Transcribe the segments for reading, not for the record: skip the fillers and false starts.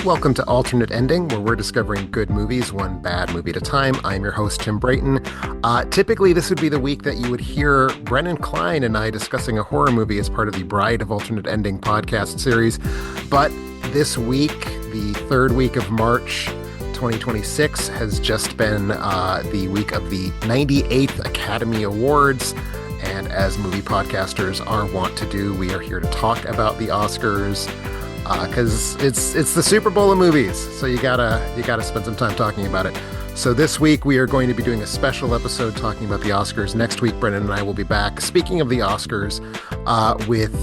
Welcome to Alternate Ending, where we're discovering good movies, one bad movie at a time. I'm your host, Tim Brayton. Typically, this would be the week that you would hear Brennan Klein and I discussing a horror movie as part of the Bride of Alternate Ending podcast series. But this week, the third week of March 2026, has just been the week of the 98th Academy Awards. And as movie podcasters are wont to do, we are here to talk about the Oscars. Because it's the Super Bowl of movies, so you gotta spend some time talking about it. So this week we are going to be doing a special episode talking about the Oscars. Next week, Brennan and I will be back. Speaking of the Oscars, with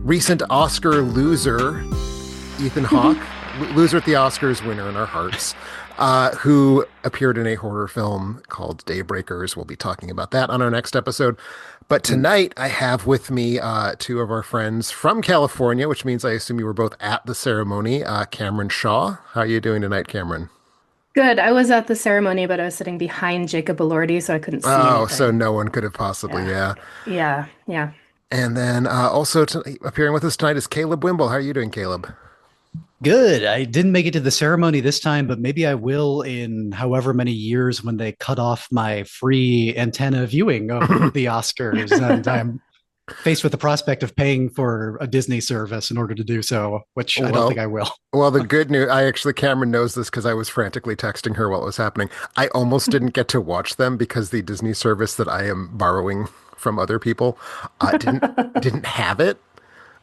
recent Oscar loser Ethan Hawke, loser at the Oscars, winner in our hearts, who appeared in a horror film called Daybreakers. We'll be talking about that on our next episode. But tonight I have with me two of our friends from California, which means I assume you were both at the ceremony. Cameron Shaw. How are you doing tonight, Cameron? Good. I was at the ceremony, but I was sitting behind Jacob Elordi, so I couldn't see Oh, so anything. no one could have possibly, Yeah. yeah. Yeah. And then also appearing with us tonight is Caleb Wimble. How are you doing, Caleb? Good. I didn't make it to the ceremony this time, but maybe I will in however many years when they cut off my free antenna viewing of the Oscars. And I'm faced with the prospect of paying for a Disney service in order to do so, which I don't think Well, I will. well, the good news, Cameron knows this because I was frantically texting her while it was happening. I almost didn't get to watch them because the Disney service that I am borrowing from other people didn't have it.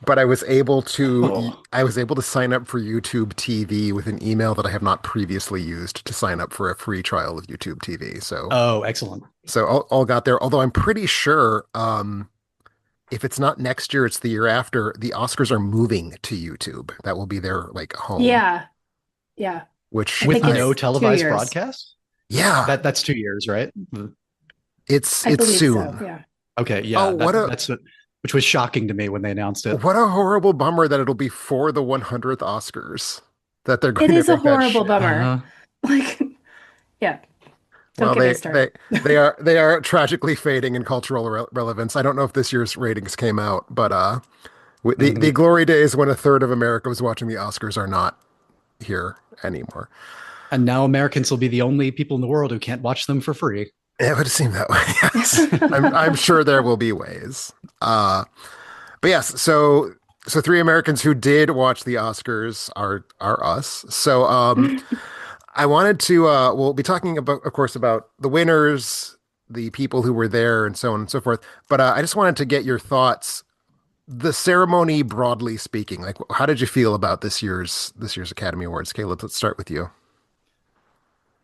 But Oh, I was able to sign up for YouTube TV with an email that I have not previously used to sign up for a free trial of YouTube TV. oh, excellent. So all got there. Although I'm pretty sure, if it's not next year, it's the year after. The Oscars are moving to YouTube. That will be their like home, Yeah. Yeah. which I With think no it's 2 years. televised broadcast? yeah, That's 2 years, right? I it's believe so. soon. Yeah. Okay, Oh, yeah, that's what, which was shocking to me when they announced it. what a horrible bummer that it'll be for the 100th Oscars that they're It going to is a make that horrible shift. bummer. Uh-huh. Like, yeah. Don't Well, get me they started. they they are tragically fading in cultural relevance. I don't know if this year's ratings came out, but the Mhm. glory days when a third of America was watching the Oscars are not here anymore. And now Americans will be the only people in the world who can't watch them for free. It would seem that way. Yes, I'm sure there will be ways. But yes, so three Americans who did watch the Oscars are us. So I wanted to we'll be talking about, of course, about the winners, the people who were there, and so on and so forth. But I just wanted to get your thoughts. The ceremony, broadly speaking, like how did you feel about this year's Academy Awards? Caleb, let's start with you.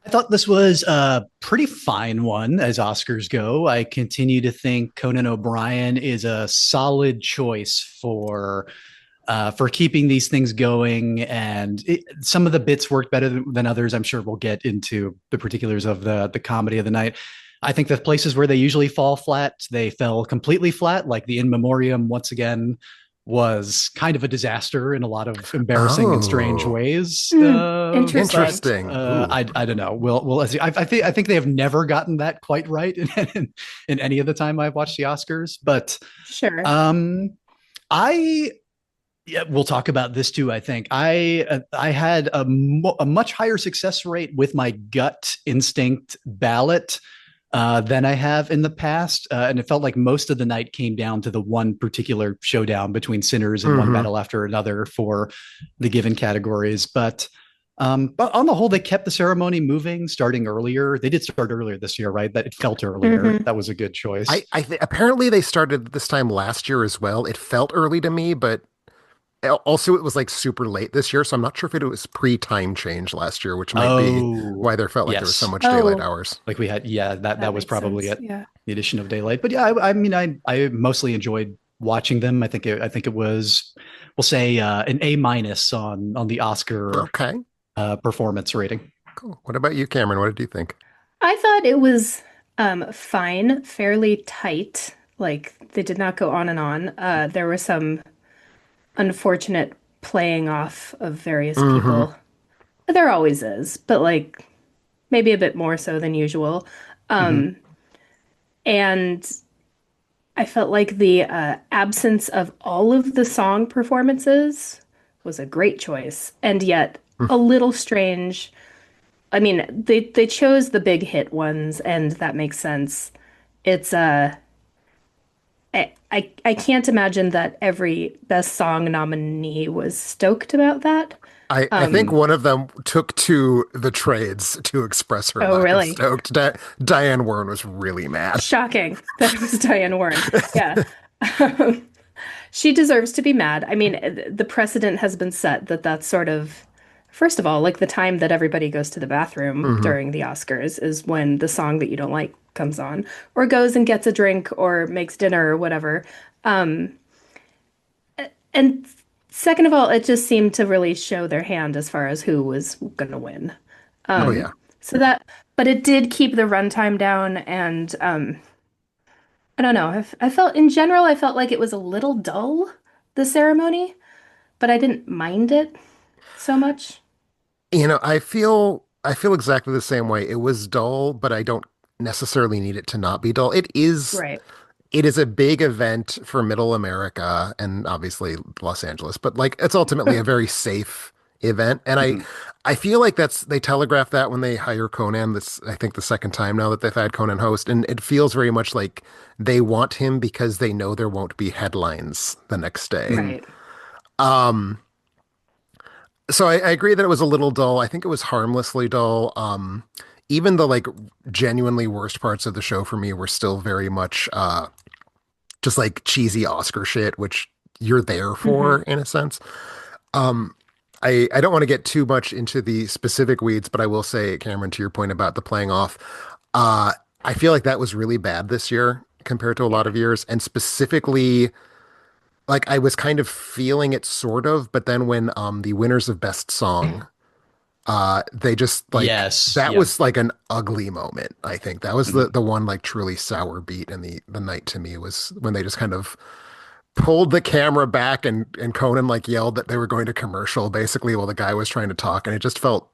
I thought this was a pretty fine one as Oscars go. I continue to think Conan O'Brien is a solid choice for keeping these things going, and some of the bits worked better than others. I'm sure we'll get into the particulars of the comedy of the night. I think the places where they usually fall flat, they fell completely flat. Like the In Memoriam, once again, was kind of a disaster in a lot of embarrassing and strange Oh, ways. Interesting. But interesting. Ooh. I don't know. I think they have never gotten that quite right in any of the time I've watched the Oscars. But Sure. um, I yeah, we'll talk about this too. I think I had a much higher success rate with my gut instinct ballot than I have in the past, and it felt like most of the night came down to the one particular showdown between sinners and one Hmm. battle after another for the given categories. But on the whole, they kept the ceremony moving, starting earlier. They did start earlier this year, right? That it felt earlier. Hmm. That was a good choice. Apparently they started this time last year as well. It felt early to me, but also it was like super late this year, so I'm not sure if it was pre-time change last year, which might be Oh, why there felt like there was so yes. much daylight Oh, hours. Like we had, yeah, that that was makes probably sense. it. Yeah. The addition of daylight, but yeah, I mean, I mostly enjoyed watching them. I think it was, we'll say, an A minus on the Oscar Okay, performance rating. cool. What about you, Cameron? What did you think? I thought it was fine, fairly tight. Like they did not go on and on. There were some unfortunate playing off of various Hmm. people. There always is, but like maybe a bit more so than usual. Hmm. Um, and I felt like the absence of all of the song performances was a great choice. And yet a little strange. I mean, they chose the big hit ones, and that makes sense. It's I can't imagine that every Best Song nominee was stoked about that. I think Um, one of them took to the trades to express her oh, lack of really? stoked. Diane Warren was really mad. Shocking that it was Diane Warren. Yeah. She deserves to be mad. I mean, the precedent has been set that that's sort of, first of all, like the time that everybody goes to the bathroom Hmm. during the Oscars is when the song that you don't like comes on, or goes and gets a drink or makes dinner or whatever. Um, and second of all, it just seemed to really show their hand as far as who was going to win. Oh yeah. So that, but it did keep the runtime down, and I don't know. I felt in general, I felt like it was a little dull, the ceremony, but I didn't mind it so much. I feel exactly the same way. It was dull, but I don't necessarily need it to not be dull. Right. It is a big event for middle America and obviously Los Angeles, but like it's ultimately a very safe event. And I Mhm. I feel like they telegraph that when they hire Conan, this I think the second time now that they've had Conan host, and it feels very much like they want him because they know there won't be headlines the next day. Mhm. Right. Um so I agree that it was a little dull. I think it was harmlessly dull. Even the like genuinely worst parts of the show for me were still very much just like cheesy Oscar shit, which you're there for Hmm. in a sense. Um, I don't want to get too much into the specific weeds, but I will say, Cameron, to your point about the playing off, uh, I feel like that was really bad this year compared to a lot Yeah. of years, and specifically, like I was kind of feeling it sort of, but then when the winners of Best Song, they just like Yes. that Yep. was like an ugly moment. I think that was the Mhm. the one like truly sour beat in the night to me was when they just kind of pulled the camera back and Conan like yelled that they were going to commercial basically while the guy was trying to talk and it just felt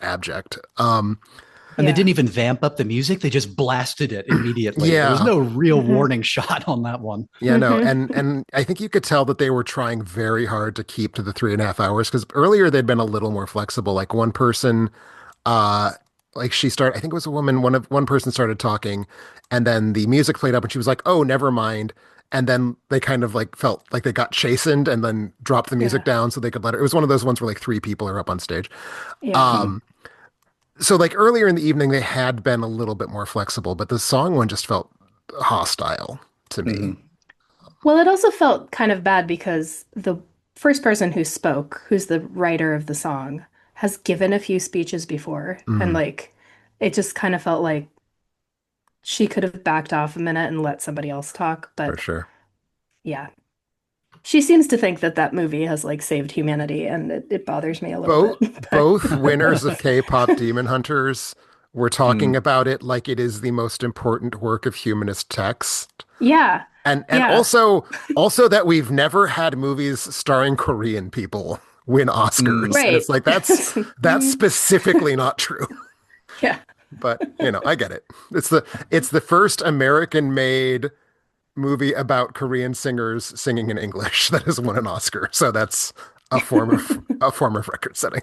abject. And they Yeah. didn't even vamp up the music. They just blasted it immediately. There was Yeah. no real Hmm. warning shot on that one. Yeah, no, Hmm. and I think you could tell that they were trying very hard to keep to the 3.5 hours because earlier they'd been a little more flexible. Like one person, uh, like she started, I think it was a woman. One person started talking, and then the music played up, and she was like, "Oh, never mind." And then they kind of like felt like they got chastened, and then dropped the music Yeah. down so they could let it. It was one of those ones where like three people are up on stage. Yeah. Mhm. Um, so like earlier in the evening they had been a little bit more flexible, but the song one just felt hostile to me. Mhm. Well, it also felt kind of bad because the first person who spoke, who's the writer of the song, has given a few speeches before. And Mhm, like, it just kind of felt like she could have backed off a minute and let somebody else talk. for But sure. yeah, she seems to think that that movie has like saved humanity, and it bothers me a little Both bit. But both winners of K-pop Demon Hunters were talking Mhm. about it like it is the most important work of humanist text. yeah, And yeah. also that we've never had movies starring Korean people win Oscars. Mm. And it's Right. like that's Mm, specifically not true. yeah. But, I get it. It's the first American-made movie about Korean singers singing in English that has won an Oscar. So that's a form of record setting.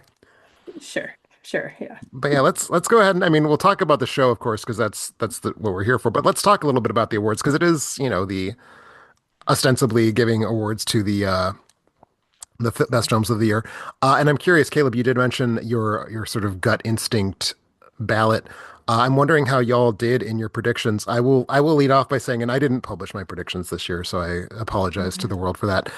Sure. Sure. Yeah. But yeah, let's go ahead and I mean we'll talk about the show, of course, because what we're here for. But let's talk a little bit about the awards because it is, the ostensibly giving awards to the best films of the year. And I'm curious, Caleb, you did mention your sort of gut instinct ballot. I'm wondering how y'all did in your predictions. I will lead off by saying, and I didn't publish my predictions this year, so I apologize to Mhm. the world for that.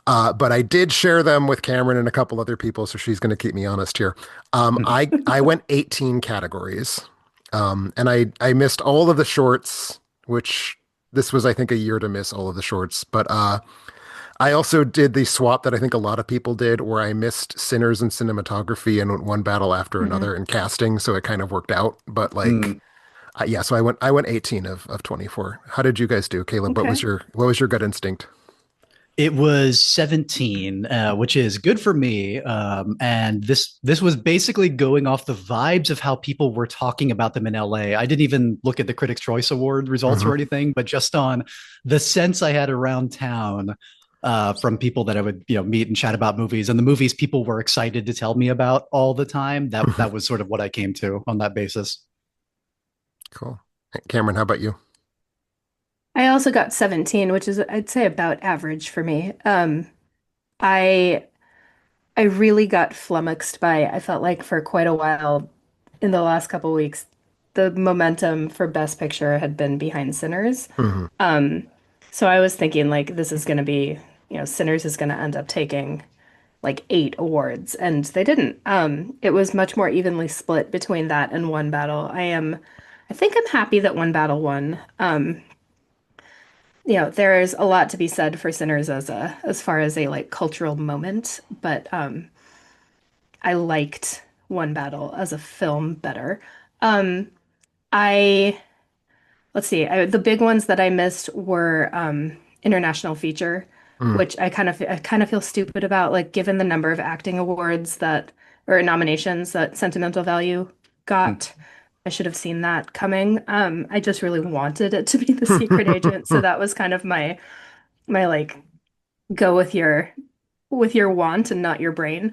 But I did share them with Cameron and a couple other people, so she's going to keep me honest here. I went 18 categories, and I missed all of the shorts, which this was I think a year to miss all of the shorts. But I also did the swap that I think a lot of people did, where I missed Sinners and cinematography and went one battle after Mhm. another in casting, so it kind of worked out. But like, Mm. yeah, so I went 18 of 24. How did you guys do, Caleb? What was Okay. your gut instinct? It was 17, which is good for me. And this was basically going off the vibes of how people were talking about them in LA. I didn't even look at the Critics' Choice Award results Hmm. or anything, but just on the sense I had around town. from people that I would meet and chat about movies, and the movies people were excited to tell me about all the time. That was sort of what I came to on that basis. Cool. Cameron, how about you? I also got 17, which is I'd say about average for me. I I really got flummoxed by, I felt like for quite a while in the last couple weeks, the momentum for Best Picture had been behind Sinners. Hmm. Um, so I was thinking like this is going to be, Sinners is going to end up taking like 8 awards, and they didn't. It was much more evenly split between that and One Battle. I think I'm happy that One Battle won. There's a lot to be said for Sinners as far as a like cultural moment, but I liked One Battle as a film better. Um, I let's see, the big ones that I missed were international feature, Mm. which I kind of feel stupid about, like given the number of acting awards that or nominations that Sentimental Value got. I should have seen that coming. I just really wanted it to be The Secret Agent, so that was kind of my like go with your want and not your brain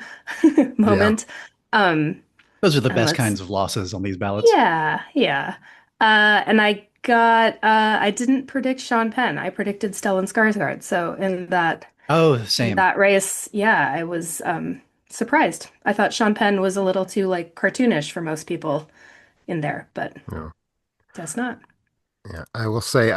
Yeah. moment. Um, Those are the and best let's kinds of losses on these ballots. Yeah, yeah. And I didn't predict Sean Penn. I predicted Stellan Skarsgård. So Oh, in same. that race, yeah, I was surprised. I thought Sean Penn was a little too like cartoonish for most people in there, but Yeah. guess not. Yeah, I will say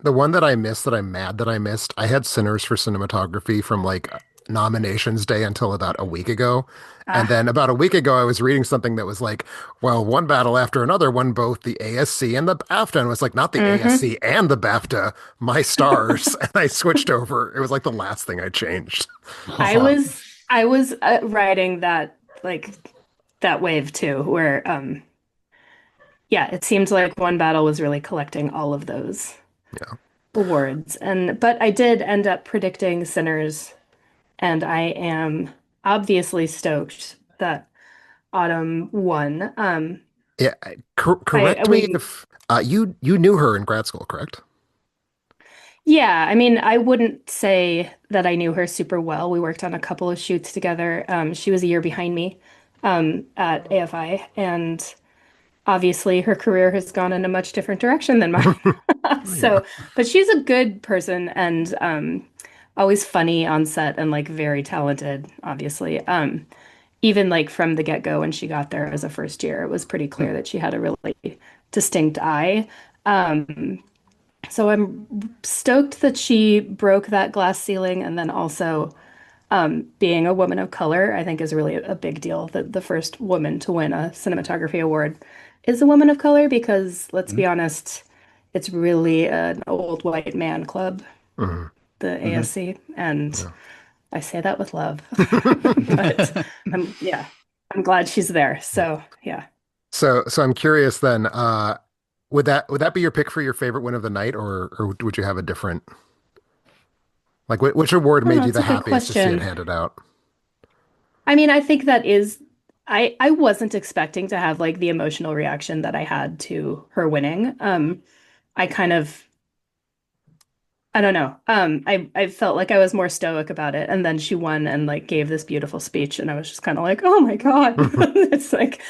the one that I missed that I'm mad that I missed, I had Sinners for cinematography from like nominations day until about a week ago. And Ah, then about a week ago I was reading something that was like, well, one battle after another won both the ASC and the BAFTA. And it was like, not the mm-hmm. ASC and the BAFTA, my stars. And I switched over. It was like the last thing I changed. I Oh, was I was riding that wave too, where yeah, it seemed like One Battle was really collecting all of those Yeah. awards. And but I did end up predicting Sinners, and I am obviously stoked that Autumn won. Yeah. I Correct me we if you knew her in grad school, correct? Yeah, I mean, I wouldn't say that I knew her super well. We worked on a couple of shoots together. She was a year behind me at AFI, and obviously her career has gone in a much different direction than mine. Oh, yeah. So, but she's a good person and always funny on set and like very talented, obviously. Even like from the get-go when she got there as a first year, it was pretty clear that she had a really distinct eye. So I'm stoked that she broke that glass ceiling, and then also being a woman of color, I think is really a big deal that the first woman to win a cinematography award is a woman of color because let's be honest, it's really an old white man club, Mhm. the hmm ASC, and Yeah. I say that with love. But yeah, I'm glad she's there. So yeah. So I'm curious then, would that be your pick for your favorite win of the night, or would you have a different like which award Oh, made you that's the a good happiest to see it question. handed out? I mean, I think that is I wasn't expecting to have like the emotional reaction that I had to her winning. I kind of I don't know. I felt like I was more stoic about it, and then she won and like gave this beautiful speech, and I was just kind of like, oh my God. It's like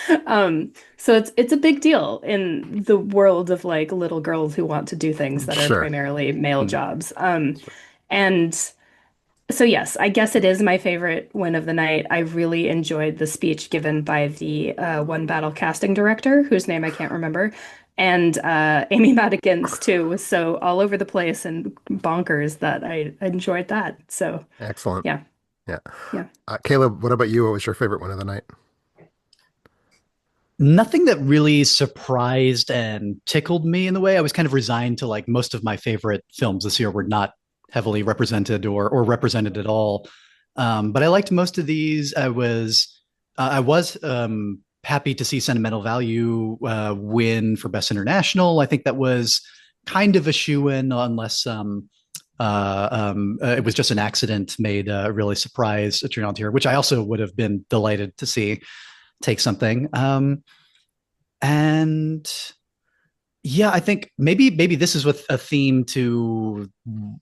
so it's a big deal in the world of like little girls who want to do things that are Sure. primarily male jobs. Sure. And so yes, I guess it is my favorite win of the night. I really enjoyed the speech given by the One Battle casting director, whose name I can't remember, and Amy Madigan's too was so all over the place and bonkers that I enjoyed that. So Excellent. yeah, Yeah. yeah. Caleb, what about you? What was your favorite win of the night? Nothing that really surprised and tickled me in the way. I was kind of resigned to like most of my favorite films this year were not heavily represented or represented at all. But I liked most of these. I was happy to see Sentimental Value win for Best International. I think that was kind of a shoe in, unless it was just an accident made a really surprise turn out here, which I also would have been delighted to see take something. And Yeah, I think maybe this is with a theme to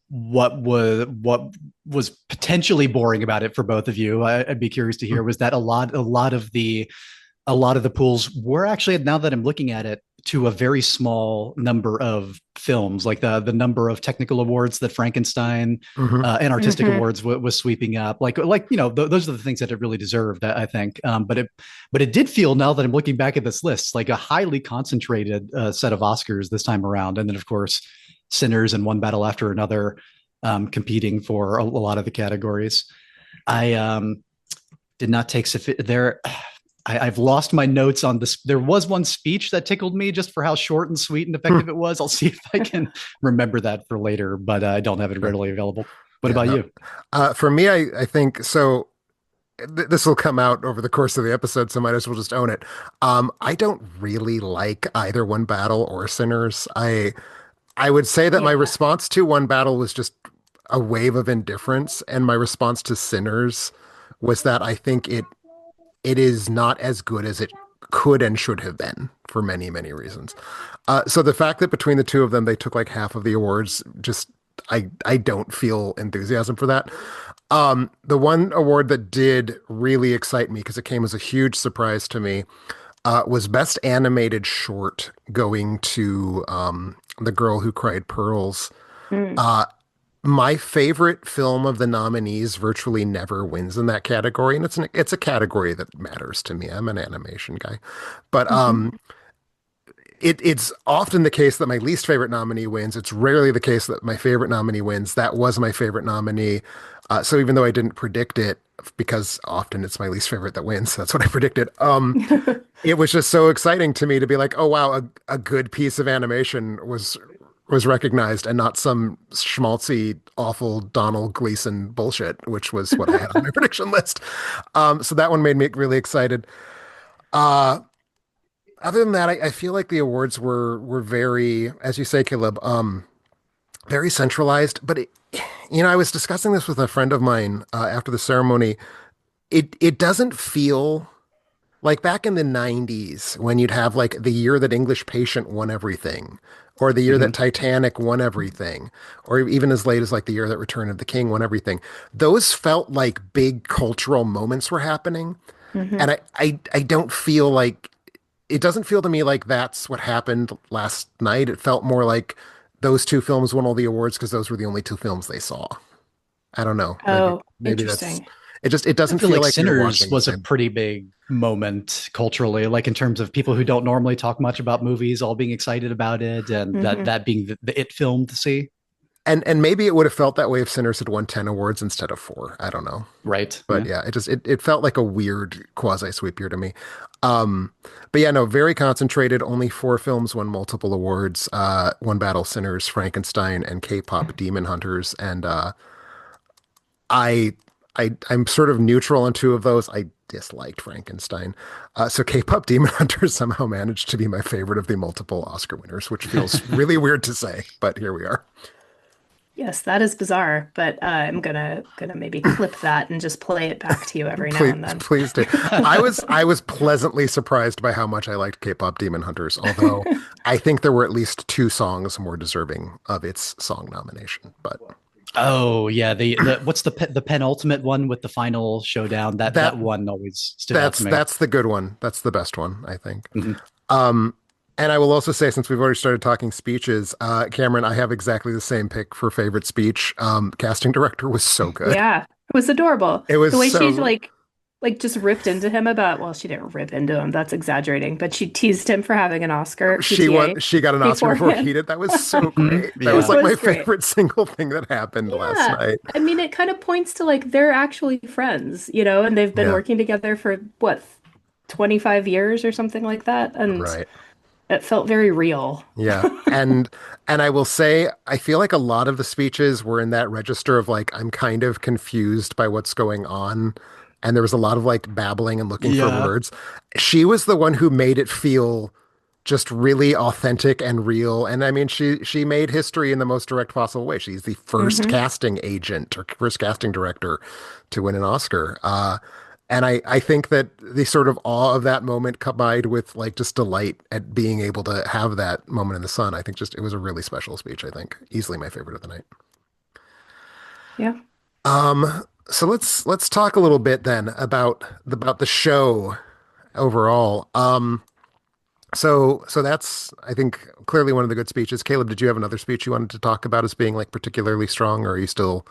what was potentially boring about it for both of you. I'd be curious to hear was that a lot of the pools were actually, now that I'm looking at it, to a very small number of films, like the number of technical awards that Frankenstein Hmm. and artistic Hmm. awards was sweeping up. Like those are the things that it really deserved, I think. But it did feel, now that I'm looking back at this list, like a highly concentrated set of Oscars this time around, and then of course Sinners and One Battle After Another competing for a lot of the categories. I did not take there. I've lost my notes on this. There was one speech that tickled me just for how short and sweet and effective it was. I'll see if I can remember that for later, but I don't have it Sure. readily available. What Yeah, about no. you? For me, I think so. This will come out over the course of the episode, so might as well just own it. I don't really like either One Battle or Sinners. I would say that my Yeah. response to One Battle was just a wave of indifference, and my response to Sinners was that I think it is not as good as it could and should have been for many, many reasons. So the fact that between the two of them they took like half of the awards, just I don't feel enthusiasm for that. The one award that did really excite me because it came as a huge surprise to me was Best Animated Short, going to The Girl Who Cried Pearls. Mm. Uh, my favorite film of the nominees virtually never wins in that category, and it's a category that matters to me. I'm an animation guy, but Hmm. it's often the case that my least favorite nominee wins. It's rarely the case that my favorite nominee wins. That was my favorite nominee. So even though I didn't predict it, because often it's my least favorite that wins, that's what I predicted. It was just so exciting to me to be like, oh wow, a good piece of animation was recognized and not some schmaltzy, awful Donald Gleason bullshit, which was what I had on my prediction list. So that one made me really excited. Uh, Other than that, I feel like the awards were very, as you say, Caleb, very centralized. But I was discussing this with a friend of mine after the ceremony. It doesn't feel like back in the 90s when you'd have like the year that English Patient won everything, or the year that Mhm. Titanic won everything, or even as late as like the year that Return of the King won everything. Those felt like big cultural moments were happening. Hmm. And I don't feel like it doesn't feel to me like that's what happened last night. It felt more like those two films won all the awards because those were the only two films they saw. I don't know. Oh, Maybe that's interesting. it I doesn't feel feel like like we were Sinners watching the was a same. pretty big moment culturally, like in terms of people who don't normally talk much about movies all being excited about it, and that Hmm. that being the it film to see. And maybe it would have felt that way if Sinners had won 10 awards instead of 4. I don't know. Right. But Yeah. yeah, it felt like a weird quasi sweep year to me. Um, but yeah, no, very concentrated. Only 4 films won multiple awards. One Battle, Sinners, Frankenstein, and K-pop Demon Hunters. And I I'm sort of neutral on 2 of those. I disliked Frankenstein. So K-pop Demon Hunters somehow managed to be my favorite of the multiple Oscar winners, which feels really weird to say, but here we are. Yes, that is bizarre, but I'm gonna maybe clip that and just play it back to you every now Please, and then. please do. I was pleasantly surprised by how much I liked K-pop Demon Hunters, although I think there were at least 2 songs more deserving of its song nomination. But Oh yeah, the what's the penultimate one with the final showdown? That that one always stood out to that's me. that's the good one. That's the best one, I think. Mhm. Um, and I will also say, since we've already started talking speeches, Cameron, I have exactly the same pick for favorite speech. Casting director was so good. Yeah, it was adorable. It was The way she so like just ripped into him about, well, she didn't rip into him, that's exaggerating, but she teased him for having an Oscar PTA she got an Oscar before he beforehand. did. That was so Mhm. great. That was It Yeah. like my was great. favorite single thing that happened last Yeah. night. I mean, it kind of points to like they're actually friends, and they've been Yeah, working together for what, 25 years or something like that. And right. it felt very real. Yeah. And I will say I feel like a lot of the speeches were in that register of like I'm kind of confused by what's going on. And there was a lot of like babbling and looking for Yeah. words. She was the one who made it feel just really authentic and real. And I mean, she made history in the most direct possible way. She's the first Hmm. casting agent or first casting director to win an Oscar. And I think that the sort of awe of that moment combined with like just delight at being able to have that moment in the sun, I think just it was a really special speech, I think. Easily my favorite of the night. Yeah. So let's talk a little bit then about the show overall. So that's I think clearly one of the good speeches. Caleb, did you have another speech you wanted to talk about as being like particularly strong, or are you still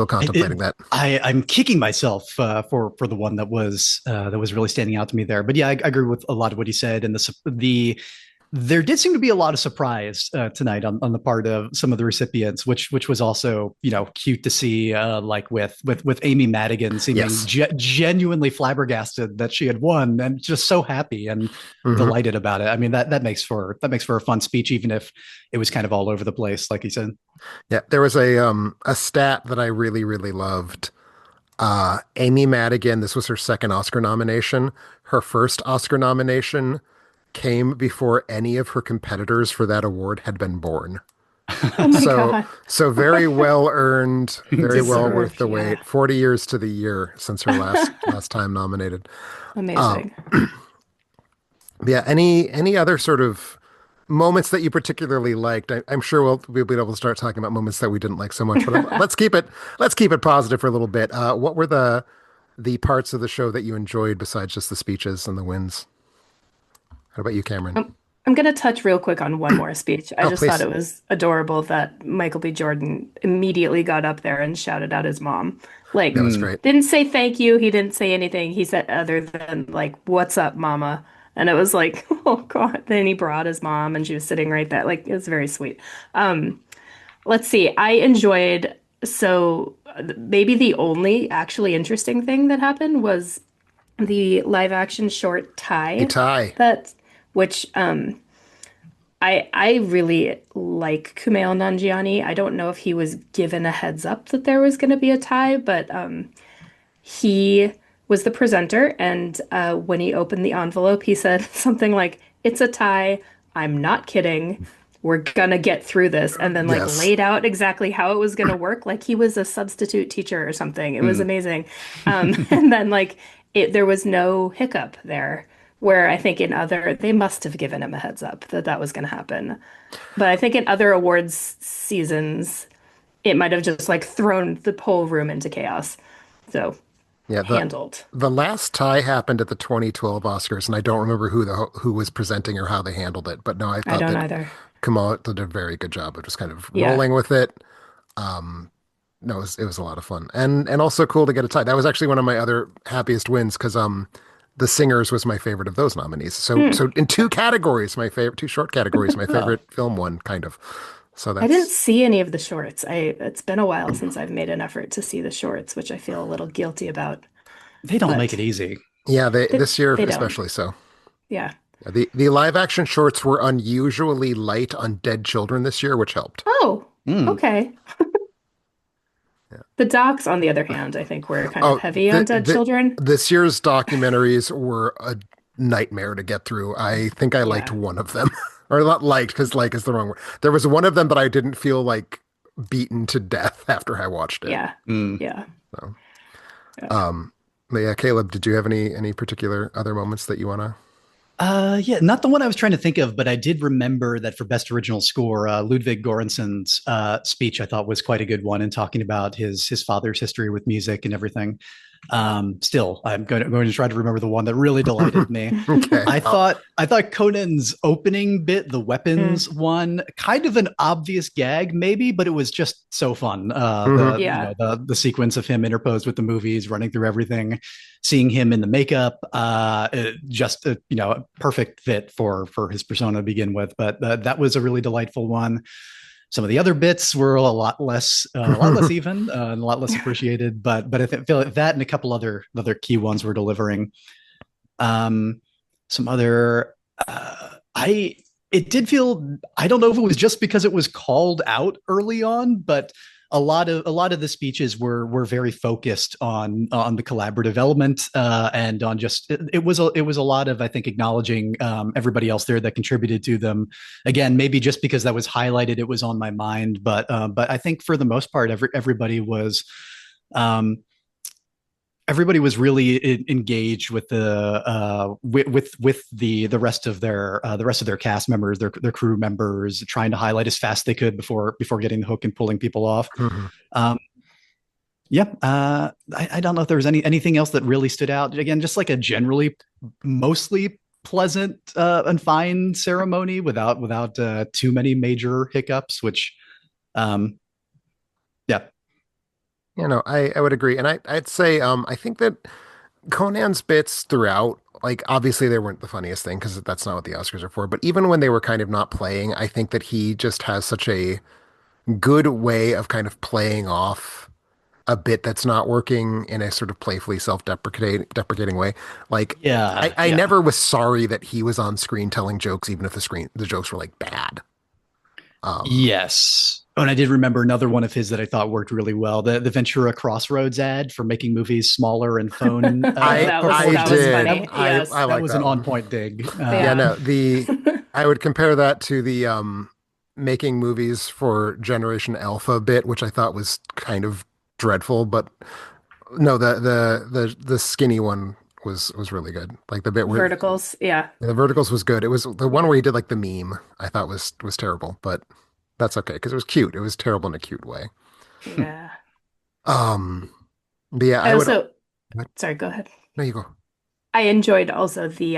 contemplating that? I'm kicking myself for the one that was really standing out to me there. But yeah, I agree with a lot of what he said, and the there did seem to be a lot of surprise tonight on the part of some of the recipients, which was also cute to see. Like with Amy Madigan seeming Yes. genuinely flabbergasted that she had won and just so happy and Hmm. delighted about it. I mean that makes for a fun speech, even if it was kind of all over the place, like he said. Yeah, there was a stat that I really loved. Amy Madigan, this was her second Oscar nomination. Her first Oscar nomination came before any of her competitors for that award had been born. Oh my So, God. so very well earned, very well worth Deserved. the Yeah. wait. 40 years to the year since her last time nominated. Amazing. Yeah, any other sort of moments that you particularly liked? I'm sure we'll be able to start talking about moments that we didn't like so much, but let's keep it positive for a little bit. What were the parts of the show that you enjoyed besides just the speeches and the wins? How about you, Cameron? I'm going to touch real quick on one more speech. I Oh, just thought please. it was adorable that Michael B. Jordan immediately got up there and shouted out his mom. That Like, was Mm. great. didn't say thank you. He didn't say anything. He said other than like, "What's up, mama?" And it was like, oh God. Then he brought his mom and she was sitting right there. Like, it was very sweet. Let's see. I enjoyed, so maybe the only actually interesting thing that happened was the live action short A tie tie. that which I really like Kumail Nanjiani. I don't know if he was given a heads up that there was going to be a tie, but he was the presenter, and when he opened the envelope, he said something like, "It's a tie. I'm not kidding. We're gonna get through this," and then like Yes. laid out exactly how it was gonna work, like he was a substitute teacher or something. It was Mm. amazing. And then like there was no hiccup there. Where I think in other, they must have given him a heads up that that was going to happen. But I think in other awards seasons, it might have just like thrown the whole room into chaos. So Yeah, handled. the last tie happened at the 2012 Oscars, and I don't remember who was presenting or how they handled it. But no, I I thought don't that either. Kamal did a very good job of just kind of Yeah. rolling with it. No, it was a lot of fun, and also cool to get a tie. That was actually one of my other happiest wins because The Singers was my favorite of those nominees. So Hmm. in two categories, my favorite two short categories, my Oh, favorite film won kind of. So I didn't that's see any of the shorts. It's been a while since I've made an effort to see the shorts, which I feel a little guilty about. they don't make it But easy. yeah, they, this year they don't. especially so. Yeah. Yeah, the live action shorts were unusually light on dead children this year, which helped. Oh, Mm. okay. The docs, on the other hand, I think were kind of Oh, heavy on dead children. this year's documentaries were a nightmare to get through. I think I liked Yeah. one of them, or not liked because like is the wrong word. There was one of them that I didn't feel like beaten to death after I watched it. Yeah. Mm. Yeah. So, Yeah. um, but yeah, Caleb, did you have any particular other moments that you wanna? Yeah, not the one I was trying to think of, but I did remember that for best original score, Ludwig Göransson's speech I thought was quite a good one in talking about his father's history with music and everything. Still, I'm going to try to remember the one that really delighted me. Okay, I thought Conan's opening bit, the Mm. weapons one, kind of an obvious gag, maybe, but it was just so fun. mhm. Yeah. The sequence of him interposed with the movies, running through everything, seeing him in the makeup, just a perfect fit for his persona to begin with. But that was a really delightful one. Some of the other bits were a lot less even, and a lot less appreciated. But I feel like that and a couple other key ones were delivering. Um, some other I it did feel, I don't know if it was just because it was called out early on, but a lot of the speeches were very focused on the collaborative element, and on just it was a lot of, I think, acknowledging everybody else there that contributed to them. Again, maybe just because that was highlighted, it was on my mind, but I think for the most part, everybody was um, everybody was really engaged with the rest of their cast members, their crew members, trying to highlight as fast as they could before getting the hook and pulling people off. Mhm. Um, yeah, I don't know if there was anything else that really stood out. Again, just like a generally mostly pleasant and fine ceremony without too many major hiccups. Which, um, yeah, I would agree. And I'd say I think that Conan's bits throughout, like obviously they weren't the funniest thing because that's not what the Oscars are for, but even when they were kind of not playing, I think that he just has such a good way of kind of playing off a bit that's not working in a sort of playfully self-deprecating way. Like yeah, I yeah. never was sorry that he was on screen telling jokes, even if the jokes were like bad. Um, Yes. Oh, and I did remember another one of his that I thought worked really well. The Ventura Crossroads ad for making movies smaller and phone That was I that was corporations. did. funny. Yes. I That like was an that on one. point dig. Yeah, Yeah. no, the I would compare that to the making movies for Generation Alpha bit, which I thought was kind of dreadful, but no, the skinny one was really good. Like the bit where Verticals. Yeah. the verticals was good. It was the one Yeah. where he did like the meme, I thought was terrible, but that's okay because it was cute. It was terrible in a cute way. Yeah. Um, but yeah, I I would. also, What? sorry, go ahead. No, you go. I enjoyed also the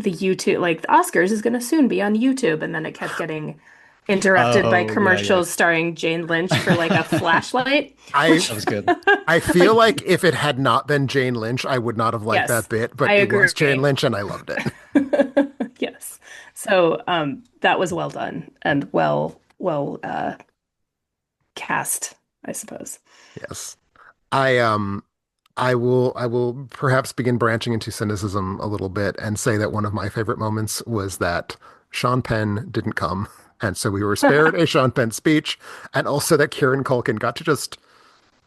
YouTube, like the Oscars is going to soon be on YouTube, and then it kept getting interrupted by Oh yeah, yeah. commercials starring Jane Lynch for like a flashlight, I That which was good. I feel like like if it had not been Jane Lynch, I would not have liked that yes, bit, I but it was Jane agree. Lynch and I loved it. Yes. So that was well done and well cast, I suppose. Yes. I I will perhaps begin branching into cynicism a little bit and say that one of my favorite moments was that Sean Penn didn't come. And so we were spared a Sean Penn speech, and also that Kieran Culkin got to just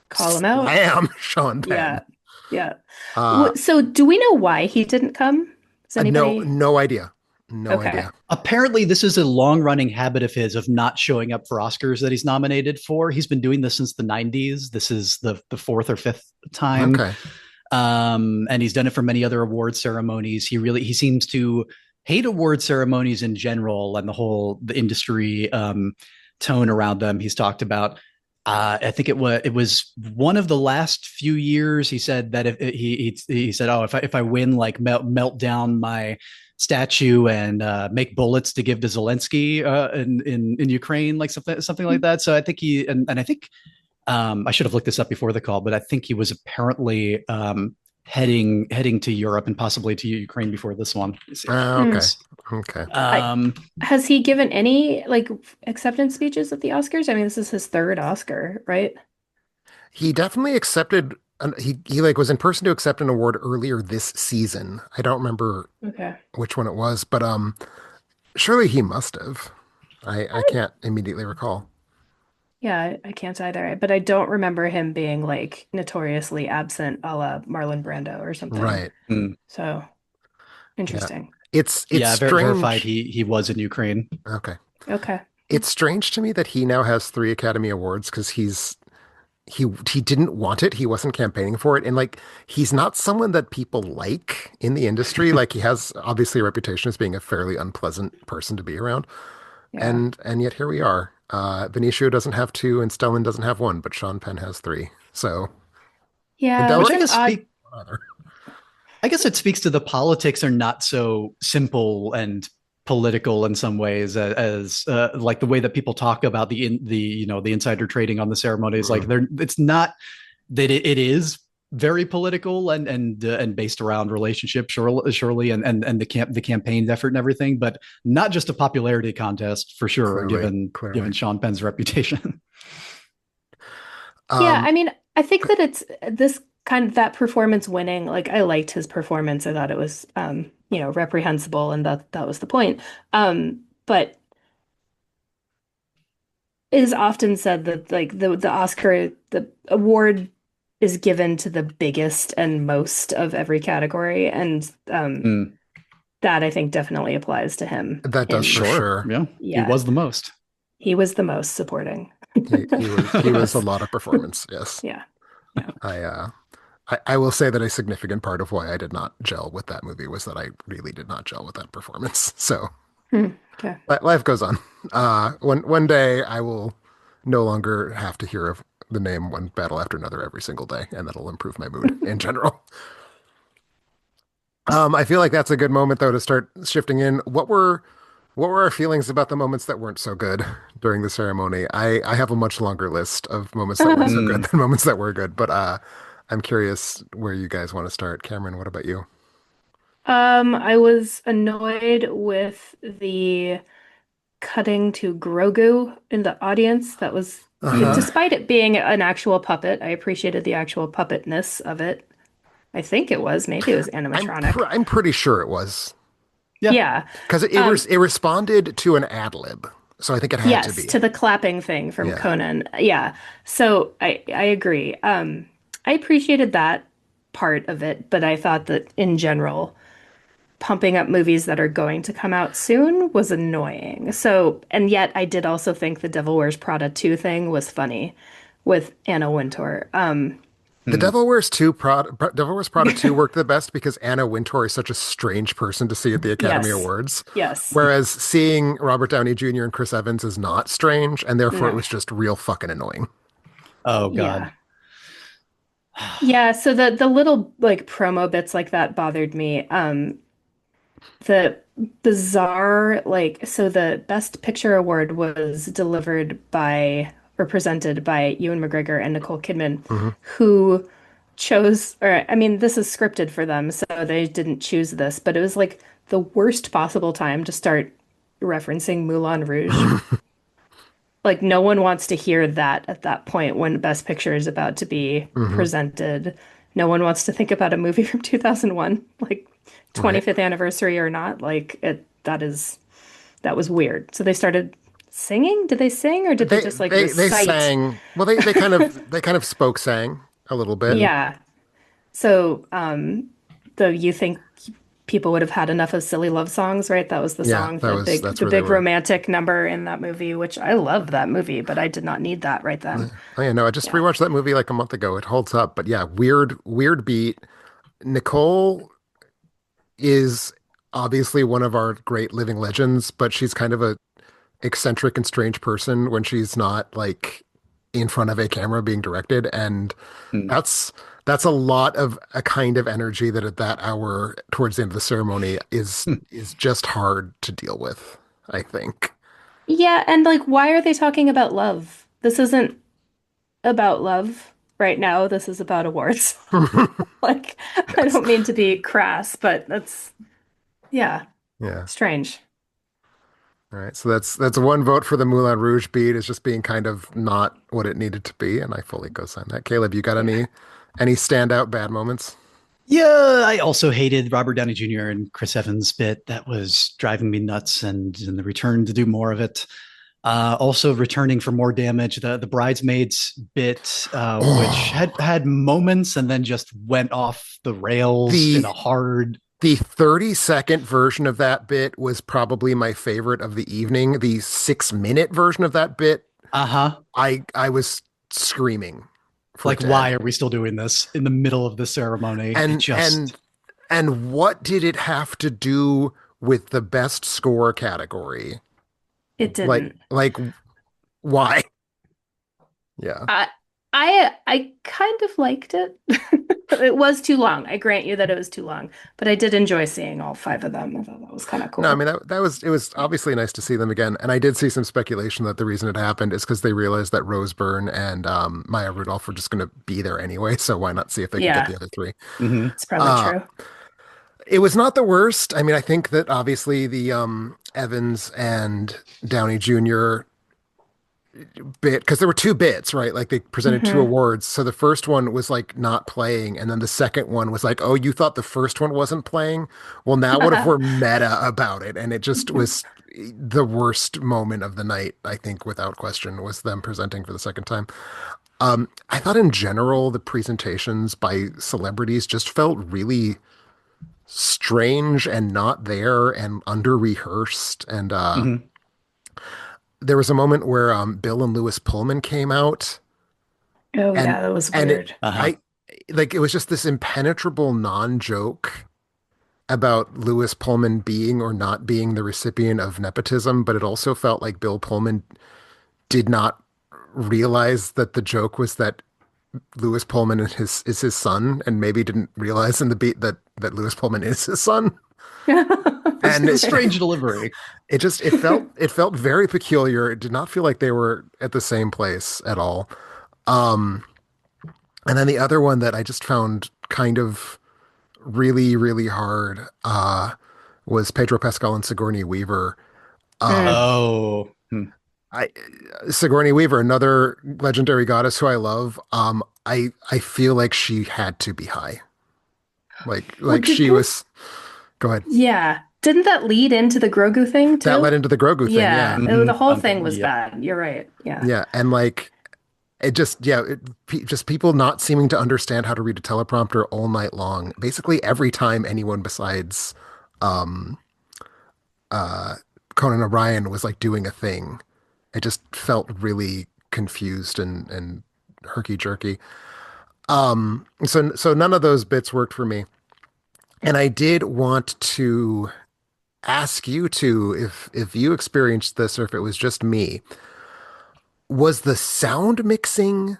Call him out. slam Sean Penn. Yeah. Yeah. Uh, So do we know why he didn't come? Does no, anybody? no idea. No Okay. idea. Apparently, this is a long running habit of his of not showing up for Oscars that he's nominated for. He's been doing this since the 90s. This is the fourth or fifth time. Okay. And he's done it for many other award ceremonies. He seems to hate award ceremonies in general and the industry tone around them. He's talked about. I think it was one of the last few years. He said that if he said, "Oh, if I win, like melt down my statue and make bullets to give to Zelensky in Ukraine, like something like that." So I think and I think I should have looked this up before the call, but I think he was apparently heading to Europe and possibly to Ukraine before this one. Let's see. Hmm. Okay. Okay. I, has he given any like acceptance speeches at the Oscars? I mean, this is his third Oscar, right? He definitely accepted he like was in person to accept an award earlier this season. I don't remember Okay. which one it was, but surely he must have. I can't immediately recall. Yeah, I can't either. But I don't remember him being like notoriously absent a la Marlon Brando or something. Right. Mm. So Yeah. interesting. It's Yeah, verified. strange. He was in Ukraine. Okay. Okay. It's strange to me that he now has three Academy Awards because he didn't want it. He wasn't campaigning for it. And like he's not someone that people like in the industry. Like he has obviously a reputation as being a fairly unpleasant person to be around. Yeah. And yet here we are. Benicio doesn't have two and Stellan doesn't have one, but Sean Penn has three. So Yeah, which Which Indelible I is guess odd. I guess it speaks to the politics are not so simple and political in some ways as like the way that people talk about the insider trading on the ceremonies. Like Mm. it's not that it is very political and based around relationships, surely, and the campaign effort and everything, but not just a popularity contest for sure, Clearly, given clearly. Sean Penn's reputation. Yeah, Um, I mean, I think that it's this kind of that performance winning. Like I liked his performance. I thought it was reprehensible and that was the point. But it is often said that like the Oscar, the award is given to the biggest and most of every category. And Mm, that I think definitely applies to him that does for in sure. sure. Yeah. He yeah, was the most. he was the most supporting. He was a Yes. lot of performance. Yes. Yeah. Yeah. I I will say that a significant part of why I did not gel with that movie was that I really did not gel with that performance. So Okay. life goes on. One day I will no longer have to hear of the name one battle after another every single day, and that'll improve my mood in general. I feel like that's a good moment though to start shifting in. What were our feelings about the moments that weren't so good during the ceremony? I have a much longer list of moments that weren't so good Mm. than moments that were good, but I'm curious where you guys want to start. Cameron, what about you? I was annoyed with the cutting to Grogu in the audience. That was, Uh-huh. despite it being an actual puppet, I appreciated the actual puppetness of it. I think it was, maybe it was animatronic. I'm pretty sure it was Yeah. Yeah. because Um, it responded to an ad lib, so I think it had to yes, be. to the clapping thing from Yeah. Conan. Yeah. So I agree. I appreciated that part of it, but I thought that in general, pumping up movies that are going to come out soon was annoying. So, and yet I did also think the Devil Wears Prada 2 thing was funny with Anna Wintour. The Mm. Devil Wears Prada 2 worked the best because Anna Wintour is such a strange person to see at the Academy Yes. Awards. Yes. Whereas seeing Robert Downey Jr. and Chris Evans is not strange, and therefore it No. was just real fucking annoying. Oh God. Yeah. Yeah, so the little like promo bits like that bothered me. The bizarre like so the Best Picture award was delivered by or presented by Ewan McGregor and Nicole Kidman, Hmm. who chose or I mean this is scripted for them, so they didn't choose this, but it was like the worst possible time to start referencing Moulin Rouge. Like no one wants to hear that at that point when Best Picture is about to be Hmm. presented. No one wants to think about a movie from 2001, like Right. 25th anniversary or not. That was weird. So they started singing? Did they sing or did they just like They recite? sang. Well, they kind of spoke sang a little bit. Mm. Yeah. So, though you think people would have had enough of silly love songs, right? That was the Yeah, song, that's the where they big were. romantic number in that movie, which I love that movie, but I did not need that right then. Oh yeah, no, I just Yeah. rewatched that movie like a month ago. It holds up, but yeah, weird beat. Nicole is obviously one of our great living legends, but she's kind of a eccentric and strange person when she's not like in front of a camera being directed, and Mm. that's that's a lot of a kind of energy that at that hour towards the end of the ceremony is just hard to deal with, I think. Yeah, and like, why are they talking about love? This isn't about love right now. This is about awards. Like, I Yes. don't mean to be crass, but yeah, Yeah. strange. All right. So that's one vote for the Moulin Rouge beat is just being kind of not what it needed to be, and I fully co-sign that. Caleb, you got Yeah. any standout bad moments? Yeah, I also hated Robert Downey Jr. and Chris Evans bit. That was driving me nuts, and the return to do more of it. Also returning for more damage. The bridesmaids bit, which Oh, had moments and then just went off the rails in the a hard. the 30-second version of that bit was probably my favorite of the evening. The 6-minute version of that bit, Uh huh. I was screaming for it Like, to end. why are we still doing this in the middle of the ceremony? It And just. what did it have to do with the best score category? It Like didn't. like why? Yeah. I I kind of liked it. It was too long. I grant you that it was too long, but I did enjoy seeing all five of them. I thought that was kind of No, I cool. mean that was it was obviously nice to see them again, and I did see some speculation that the reason it happened is because they realized that Rose Byrne and Maya Rudolph were just going to be there anyway, so why not see if they could get Yeah, the other three? Mhm. it's probably Uh, true. it was not the worst. I mean, I think that obviously the Evans and Downey Jr. bit because there were two bits, right? Like they presented two Hmm. awards. So the first one was like not playing, and then the second one was like, "Oh, you thought the first one wasn't playing? Well, now what if we're meta about it?" And it just was the worst moment of the night, I think, without question, was them presenting for the second time. I thought in general the presentations by celebrities just felt really strange and not there and under rehearsed and Mhm. there was a moment where Bill and Lewis Pullman came out Oh and yeah, that was and weird. Uh huh. I like it was just this impenetrable non-joke about Lewis Pullman being or not being the recipient of nepotism, but it also felt like Bill Pullman did not realize that the joke was that Lewis Pullman is his son, and maybe didn't realize in the beat that Lewis Pullman is his son. And It's strange delivery. it felt very peculiar. It did not feel like they were at the same place at all. Um, and then the other one that I just found kind of really, really hard was Pedro Pascal and Sigourney Weaver. Mm. Um, Oh, I Sigourney Weaver, another legendary goddess who I love. I feel like she had to be high. Well, Like she was. Go ahead. yeah. Didn't that lead into the Grogu thing That led too? into the Grogu thing. Yeah, Yeah, the whole thing was yep. bad. You're right. Yeah. yeah, and like it just just people not seeming to understand how to read a teleprompter all night long. Basically, every time anyone besides um, uh, Conan O'Brien was like doing a thing, it just felt really confused and herky jerky. So none of those bits worked for me. And I did want to ask you two if you experienced this or if it was just me. Was the sound mixing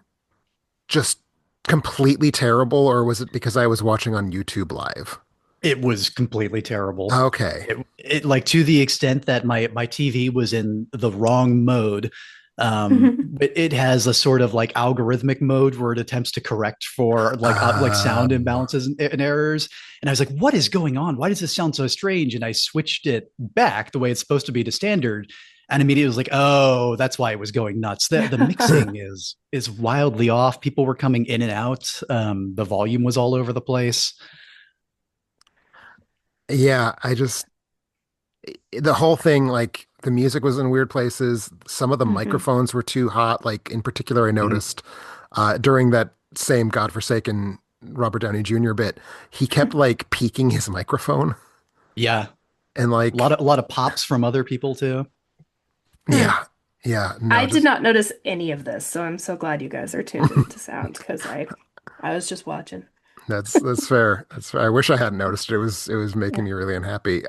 just completely terrible, or was it because I was watching on YouTube live? It was completely terrible. Okay. It like to the extent that my TV was in the wrong mode. But it has a sort of like algorithmic mode where it attempts to correct for like sound Um, imbalances and errors. And I was like, what is going on? Why does this sound so strange? And I switched it back the way it's supposed to be to standard. And immediately was like, oh, that's why it was going nuts. The mixing is wildly off. People were coming in and out. The volume was all over the place. yeah, the whole thing, like the music was in weird places. Some of the Mhm. microphones were too hot. Like in particular, I Mhm. noticed during that same godforsaken Robert Downey Jr. bit, he kept like peaking his microphone Yeah, and like, a lot of pops from other people too. Hmm. yeah, yeah, I no, did just not notice any of this, so I'm so glad you guys are tuned into sound because I was just watching. that's fair. That's fair. I wish I hadn't noticed it. It was making Yeah. me really unhappy.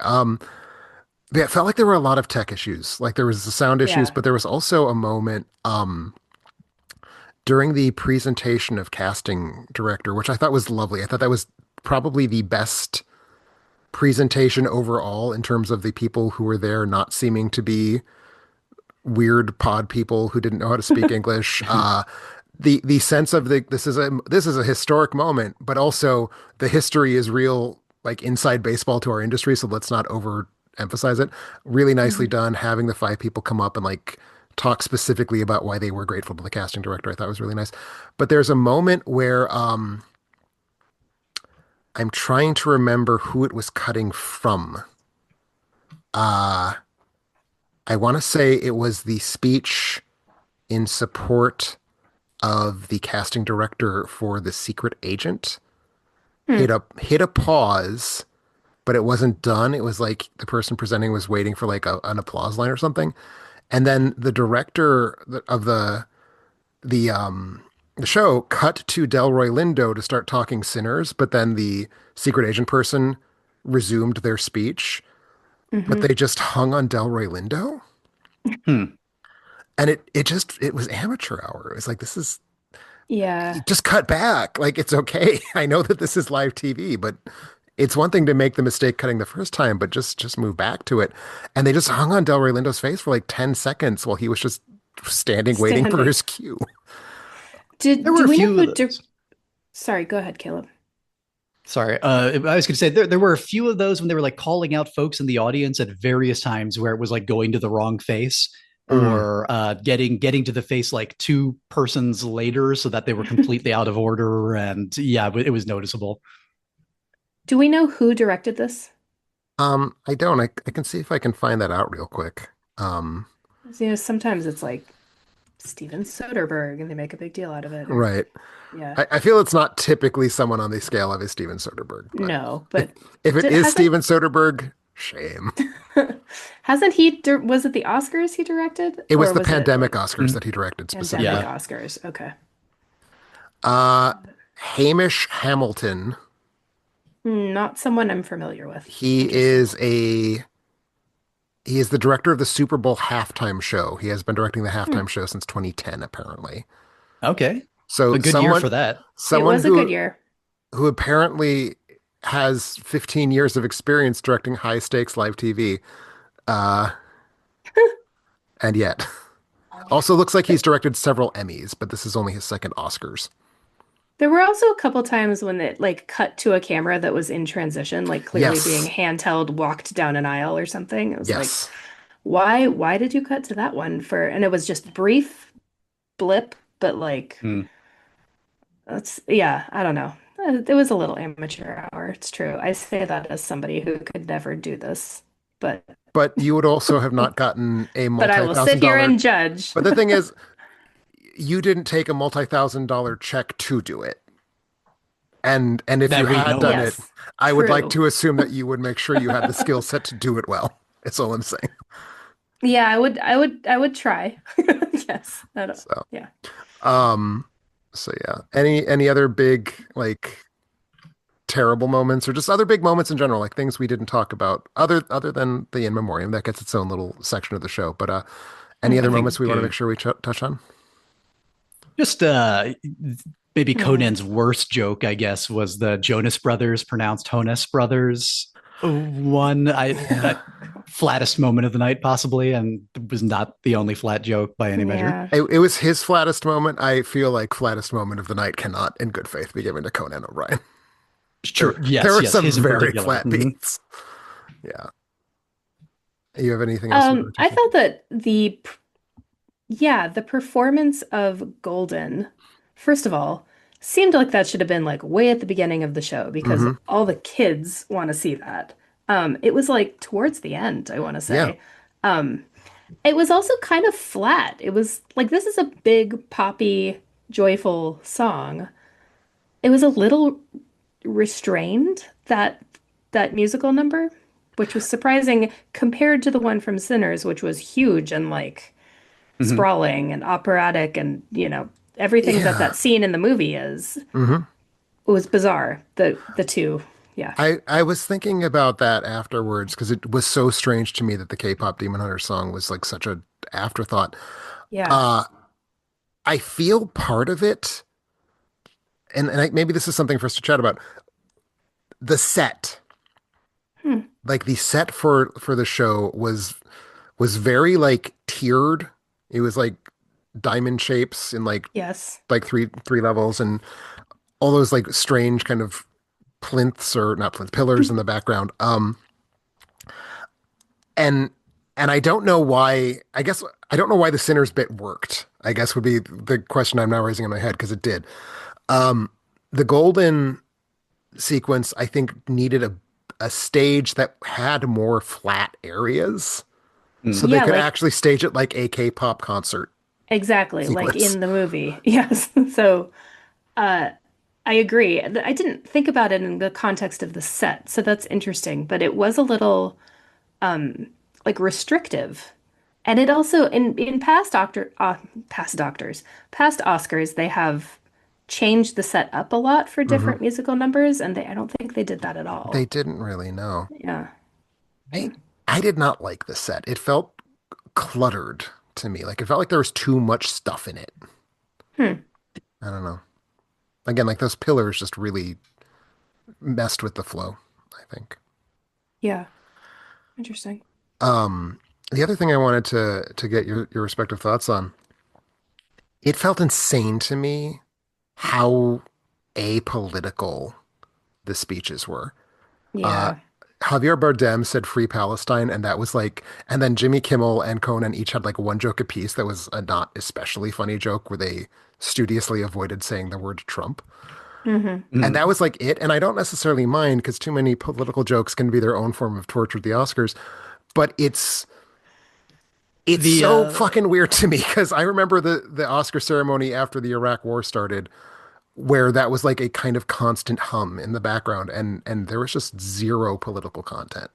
Yeah, it felt like there were a lot of tech issues. Like there was the sound issues, Yeah. but there was also a moment during the presentation of casting director, which I thought was lovely. I thought that was probably the best presentation overall in terms of the people who were there not seeming to be weird pod people who didn't know how to speak English. The sense of this is a historic moment, but also the history is real, like inside baseball to our industry. So let's not overemphasize it. Really nicely Mhm. done. Having the five people come up and like talk specifically about why they were grateful to the casting director, I thought was really nice. But there's a moment where I'm trying to remember who it was cutting from. Uh, I want to say it was the speech in support of the casting director for The Secret Agent. Hmm. Hit a pause, but it wasn't done. It was like the person presenting was waiting for like an applause line or something. And then the director of the the show cut to Delroy Lindo to start talking Sinners, but then the secret agent person resumed their speech, but Hmm. they just hung on Delroy Lindo. Hmm. And it was amateur hour. It was like, this is Yeah. just cut back. Like it's okay. I know that this is live TV, but it's one thing to make the mistake cutting the first time, but just move back to it. And they just hung on Delroy Lindo's face for like 10 seconds while he was just standing waiting for Standing. his cue. There Do were a we know few of who those. Sorry, go ahead, Caleb. Sorry, I was going to say there were a few of those when they were like calling out folks in the audience at various times where it was like going to the wrong face Mm. or getting to the face like two persons later so that they were completely out of order and yeah, it was noticeable. Do we know who directed this? I don't. I can see if I can find that out real quick. Um, 'Cause, you know, sometimes it's like Steven Soderbergh and they make a big deal out of it, or right. yeah. I feel it's not typically someone on the scale of a Steven Soderbergh, but No, but if it is hasn't Steven Soderbergh, shame. hasn't was it the Oscars he directed It was or the was it pandemic like Oscars Mm, that he directed pandemic yeah. specifically. Oscars? Okay. Uh, Hamish Hamilton. Not someone I'm familiar with. He Interesting. is a he is the director of the Super Bowl halftime show. He has been directing the Hmm. halftime show since 2010, apparently. Okay. So A good year for that. It someone was a good year. who apparently has 15 years of experience directing high stakes live TV. Uh, and yet, also looks like he's directed several Emmys, but this is only his second Oscars. There were also a couple times when it like cut to a camera that was in transition, like clearly being Yes, handheld, walked down an aisle or something. It was like, yes. why did you cut to that one for? And it was just brief blip, but like Hmm. that's yeah, I don't know. It was a little amateur hour. It's true. I say that as somebody who could never do this, but But you would also have not gotten a but I will sit multi-thousand here dollar. and judge. But the thing is, you didn't take a multi-thousand dollar check to do it. And if you That we had know done of. it, Yes, I would like true. to assume that you would make sure you had the skill set to do it well. That's all I'm saying. Yeah, I would try. Yes. I don't, So, yeah. um, so yeah. Any other big like terrible moments or just other big moments in general, like things we didn't talk about other than the In Memoriam that gets its own little section of the show. But any I other Hmm. moments we think want to make sure we touch on? just maybe Hmm. Conan's worst joke, I guess, was the Jonas Brothers pronounced Jonas Brothers one. Yeah. Flattest moment of the night, possibly, and it was not the only flat joke by any measure. Yeah. It was his flattest moment. I feel like flattest moment of the night cannot, in good faith, be given to Conan O'Brien. Sure. There Yes, were yes, some his in very particular. flat beats. Yeah. You have anything else you want to I touch on? thought that the performance of Golden, first of all, seemed like that should have been like way at the beginning of the show because Hmm. all the kids want to see that. It was like towards the end, I want to Yeah. say. Um, it was also kind of flat. It was like this is a big poppy, joyful song. It was a little restrained that musical number, which was surprising compared to the one from Sinners, which was huge and like Mhm. sprawling and operatic and everything that Yeah. that scene in the movie is. Hmm. It was bizarre. The two, yeah, I was thinking about that afterwards because it was so strange to me that the K-pop Demon Hunter song was like such a afterthought. yeah, Uh, I feel part of it, and maybe this is something for us to chat about. The set, hmm. like the set for the show was very like tiered. It was like diamond shapes in Yes, like three levels and all those like strange kind of plinths or not plinth pillars in the background. And I don't know why. I guess I don't know why the Sinners bit worked. I guess would be the question I'm now raising in my head because it did. Um, the golden sequence I think needed a stage that had more flat areas so Mm. they yeah, could like actually stage it like a K-pop concert exactly, like sequence. in the movie. Yes. So, uh, I agree. I didn't think about it in the context of the set, so that's interesting. But it was a little like restrictive. And it also in past Oscars, they have changed the set up a lot for Hmm. different musical numbers, and I don't think they did that at They all. didn't really know. Yeah. I I did not like the set. It felt cluttered to me. Like it felt like there was too much stuff in it. Hmm. I don't know. Again, like those pillars just really messed with the flow, I think. Yeah. Interesting. Um, the other thing I wanted to get your respective thoughts on, it felt insane to me how apolitical the speeches were. Uh, Yeah. Javier Bardem said "Free Palestine," and that was like, and then Jimmy Kimmel and Conan each had like one joke apiece that was a not especially funny joke where they studiously avoided saying the word Trump. Hmm. And Mm. that was like it. And I don't necessarily mind because too many political jokes can be their own form of torture at the Oscars. But it's The so fucking weird to me because I remember the Oscar ceremony after the Iraq War started, where that was like a kind of constant hum in the background, and there was just zero political content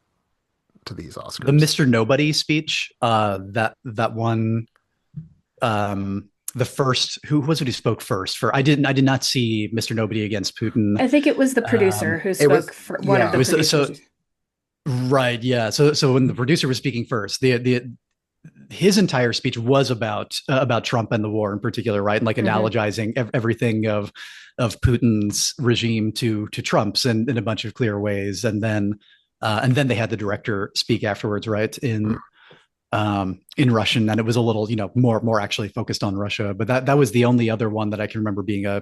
to these the Oscars. Mr. Nobody speech, that one, um the first who was it who spoke first for I did not see Mr. Nobody Against Putin. I think it was the producer who It was, spoke for one of yeah. the It was producers. right, yeah. So when the producer was speaking first, the his entire speech was about Trump and the war in particular, right? And like Hmm. analogizing everything of Putin's regime to Trump's in a bunch of clear ways, and then they had the director speak afterwards, right? In Russian, and it was a little, more actually focused on Russia. But that was the only other one that I can remember being a,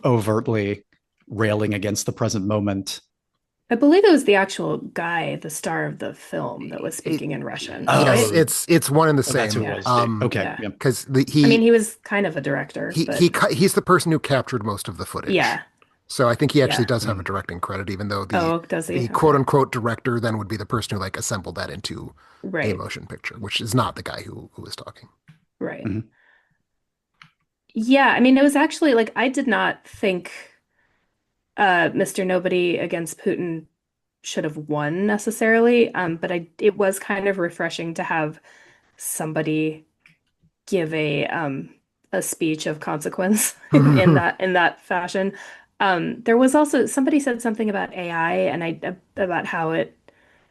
overtly railing against the present moment. I believe it was the actual guy, the star of the film, that was It, speaking in Russian, yes, right? Oh, it's one and the that's who same. it Yeah. was. Okay, Yeah. yeah. Because I mean, he was kind of a director, but he's the person who captured most of the footage. yeah. So I think he actually Yeah. does have a Mm. directing credit, even though Oh, does he? the quote Okay. unquote director then would be the person who like assembled that into a Right. motion picture, which is not the guy who was talking. Right. Mhm. Yeah, I mean, it was actually like I did not think Mr. Nobody Against Putin should have won necessarily. But it was kind of refreshing to have somebody give a speech of consequence in that fashion. There was also somebody said something about AI and I about how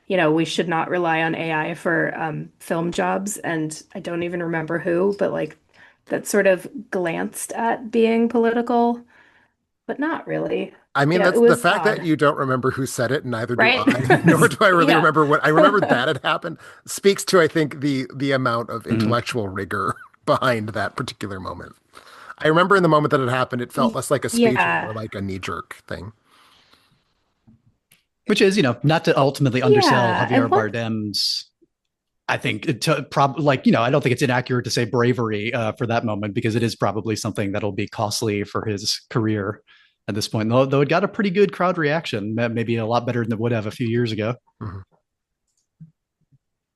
we should not rely on AI for film jobs, and I don't even remember who, but like that sort of glanced at being political, but not really. I mean, Yeah, it that's the was fact that odd, you don't remember who said it, neither do right? I, nor do I really Yeah. remember what I remember that had happened, speaks to, I think, the amount of Mhm. intellectual rigor behind that particular moment. I remember in the moment that it happened, it felt less like a speech and more Yeah. like a knee-jerk thing. Which is, not to ultimately undersell Yeah. Javier And one Bardem's. I think I don't think it's inaccurate to say bravery for that moment because it is probably something that'll be costly for his career at this point. Though it got a pretty good crowd reaction, maybe a lot better than it would have a few years ago. Mhm.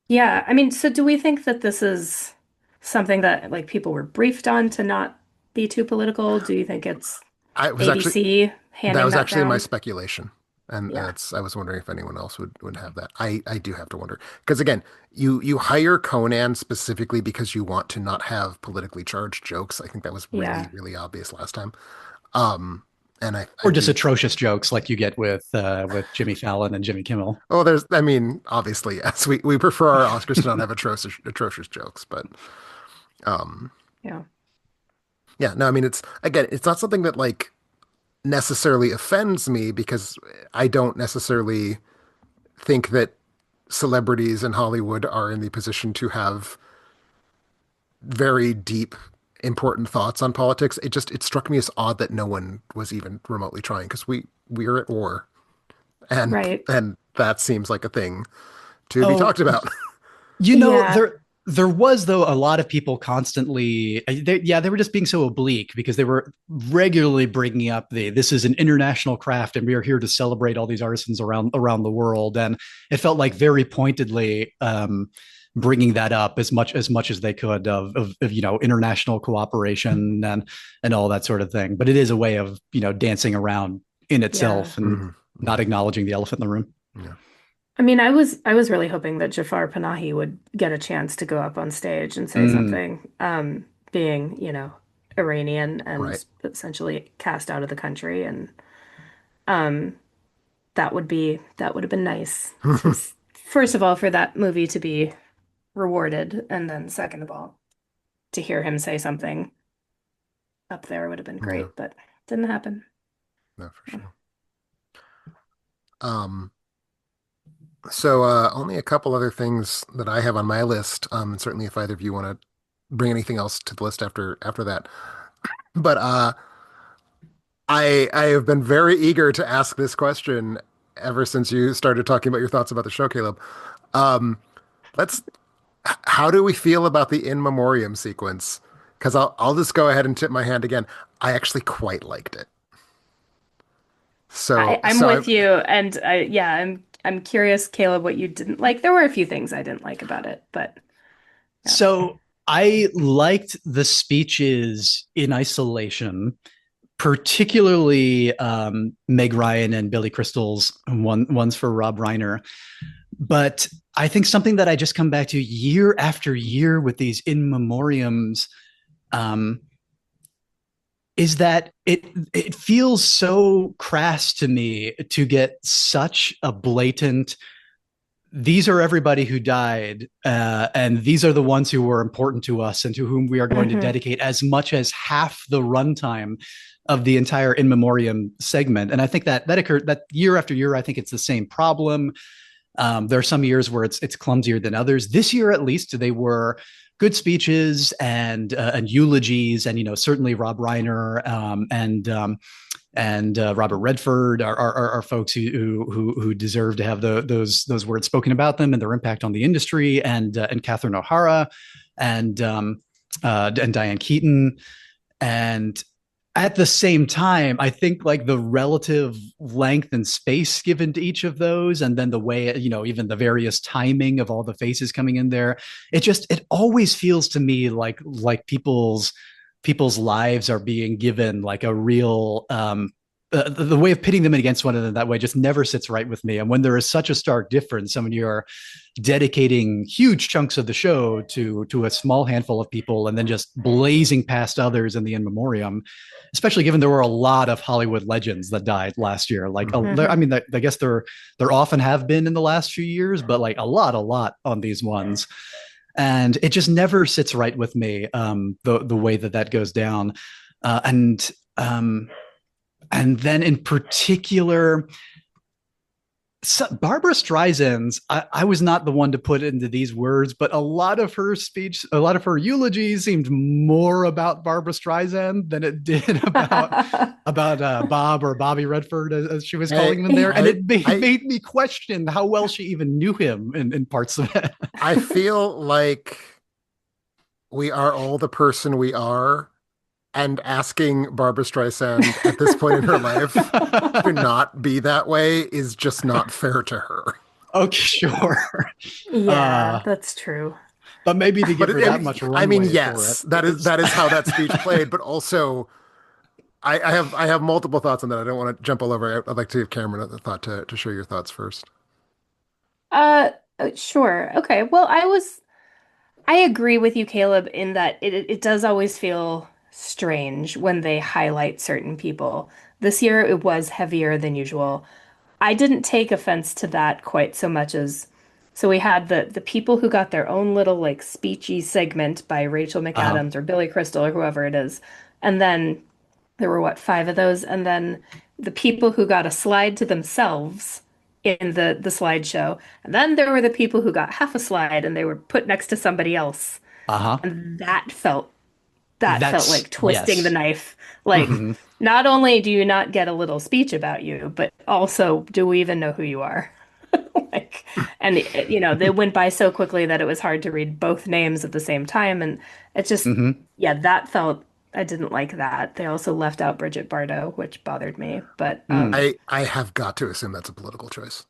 Yeah, I mean, so do we think that this is something that like people were briefed on to not be too political? Do you think it's I was actually ABC That handing was that actually my down? speculation. And Yeah. I was wondering if anyone else would have that. I do have to wonder. Because again, you hire Conan specifically because you want to not have politically charged jokes. I think that was really, Yeah. really obvious last time. Um, and I Or just do. atrocious jokes like you get with Jimmy Fallon and Jimmy Kimmel. Oh, I mean, obviously, yes. We prefer our Oscars to not have atrocious jokes, but um, Yeah. yeah, no, I mean, it's not something that like necessarily offends me because I don't necessarily think that celebrities in Hollywood are in the position to have very deep, important thoughts on politics. It struck me as odd that no one was even remotely trying because we're at war, and Right. that seems like a thing to be Oh, talked about. Yeah. there was though a lot of people constantly they were just being so oblique because they were regularly bringing up the this is an international craft and we are here to celebrate all these artisans around the world, and it felt like very pointedly bringing that up as much as they could of international cooperation and all that sort of thing, but it is a way of dancing around in Yeah. itself and Mhm. not acknowledging the elephant in the room. Yeah. I mean, I was really hoping that Jafar Panahi would get a chance to go up on stage and say Mm. something, being, Iranian Right. and essentially cast out of the country, and um, that would have been nice first of all, for that movie to be rewarded, and then second of all, to hear him say something up there would have been Yeah. great, but didn't happen. No, for Yeah. sure. Um, so only a couple other things that I have on my list. And certainly if either of you want to bring anything else to the list after that. But I have been very eager to ask this question ever since you started talking about your thoughts about the show, Caleb. Um, let's How do we feel about the In Memoriam sequence? Because I'll just go ahead and tip my hand again. I actually quite liked it. I'm So with you, and yeah, I'm curious, Caleb, what you didn't like. There were a few things I didn't like about it, but yeah. So I liked the speeches in isolation, particularly Meg Ryan and Billy Crystal's one's for Rob Reiner. But I think something that I just come back to year after year with these in memoriams, um, is that it feels so crass to me to get such a blatant, these are everybody who died, and these are the ones who were important to us and to whom we are going to Hmm. dedicate as much as half the runtime of the entire In Memoriam segment. And I think that that occurred that year after year. I think it's the same problem. There are some years where it's clumsier than others. This year, at least, they were good speeches and eulogies, and certainly Rob Reiner and Robert Redford are folks who deserve to have those words spoken about them and their impact on the industry, and Catherine O'Hara and Diane Keaton. And at the same time, I think like the relative length and space given to each of those, and then the way, even the various timing of all the faces coming in there, it always feels to me like people's lives are being given like a real the way of pitting them against one another that way just never sits right with me. And when there is such a stark difference, and when you're dedicating huge chunks of the show to a small handful of people, and then just blazing past others in the In Memoriam, especially given there were a lot of Hollywood legends that died last year. Like, I Hmm. mean, I guess there often have been in the last few years, but like a lot on these ones, and it just never sits right with me. The way that goes down, and and then in particular, so Barbara Streisand's, I was not the one to put into these words, but a lot of her speech, a lot of her eulogy seemed more about Barbara Streisand than it did about Bob or Bobby Redford, as she was calling Hey, him in there. And I, it I, made me question how well she even knew him in parts of it. I feel like we are all the person we are, and asking Barbara Streisand at this point in her life to not be that way is just not fair to her. Okay, sure. Yeah, Uh, that's true. but maybe to But give her that much I mean, runway for it yes, is. that is how that speech played. But also, I have multiple thoughts on that. I don't want to jump all over. I'd like to give Cameron a thought to share your thoughts first. Uh, sure. Okay. Well, I agree with you, Caleb, in that it does always feel strange when they highlight certain people. This year it was heavier than usual. I didn't take offense to that quite so much as so we had the people who got their own little like speechy segment by Rachel Uh-huh. McAdams or Billy Crystal or whoever it is. And then there were what, five of those? And then the people who got a slide to themselves in the slideshow. And then there were the people who got half a slide and they were put next to somebody else. Uh-huh. And that felt That's like twisting the yes. knife. Like, Mm-hmm. not only do you not get a little speech about you, but also do we even know who you are? Like, and they went by so quickly that it was hard to read both names at the same time. And it just, Mm-hmm. yeah, I didn't like that. They also left out Bridget Bardot, which bothered me, but Mm. I have got to assume that's a political choice.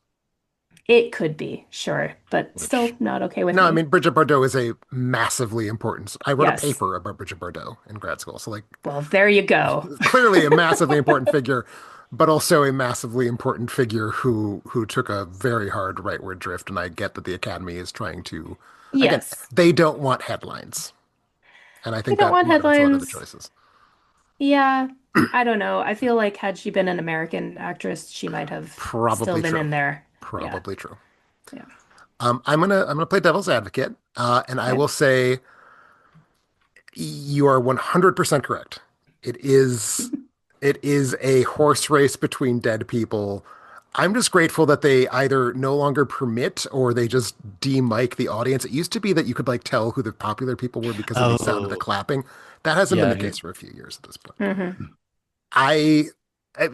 it could be, sure, but still Which not okay with no, I me. mean Bridget Bardot is a massively important. I wrote a Yes. paper about Bridget Bardot in grad school, so like Well, there you go. clearly a massively important figure, but also a massively important figure who took a very hard rightward drift. And I get that the Academy is trying to, again, Yes. they don't want headlines, and I We think don't that want limits a lot of the headlines. choices. Yeah, I don't know. I feel like had she been an American actress, she might have still Probably been true. in there. Yeah. Probably true. Yeah. I'm gonna play devil's advocate, and I Okay. will say you are 100% correct. It is it is a horse race between dead people. I'm just grateful that they either no longer permit or they just de-mic the audience. It used to be that you could like tell who the popular people were because of the sound of the Oh, clapping. That hasn't been yeah, the yeah. case for a few years at this point. Hmm. I,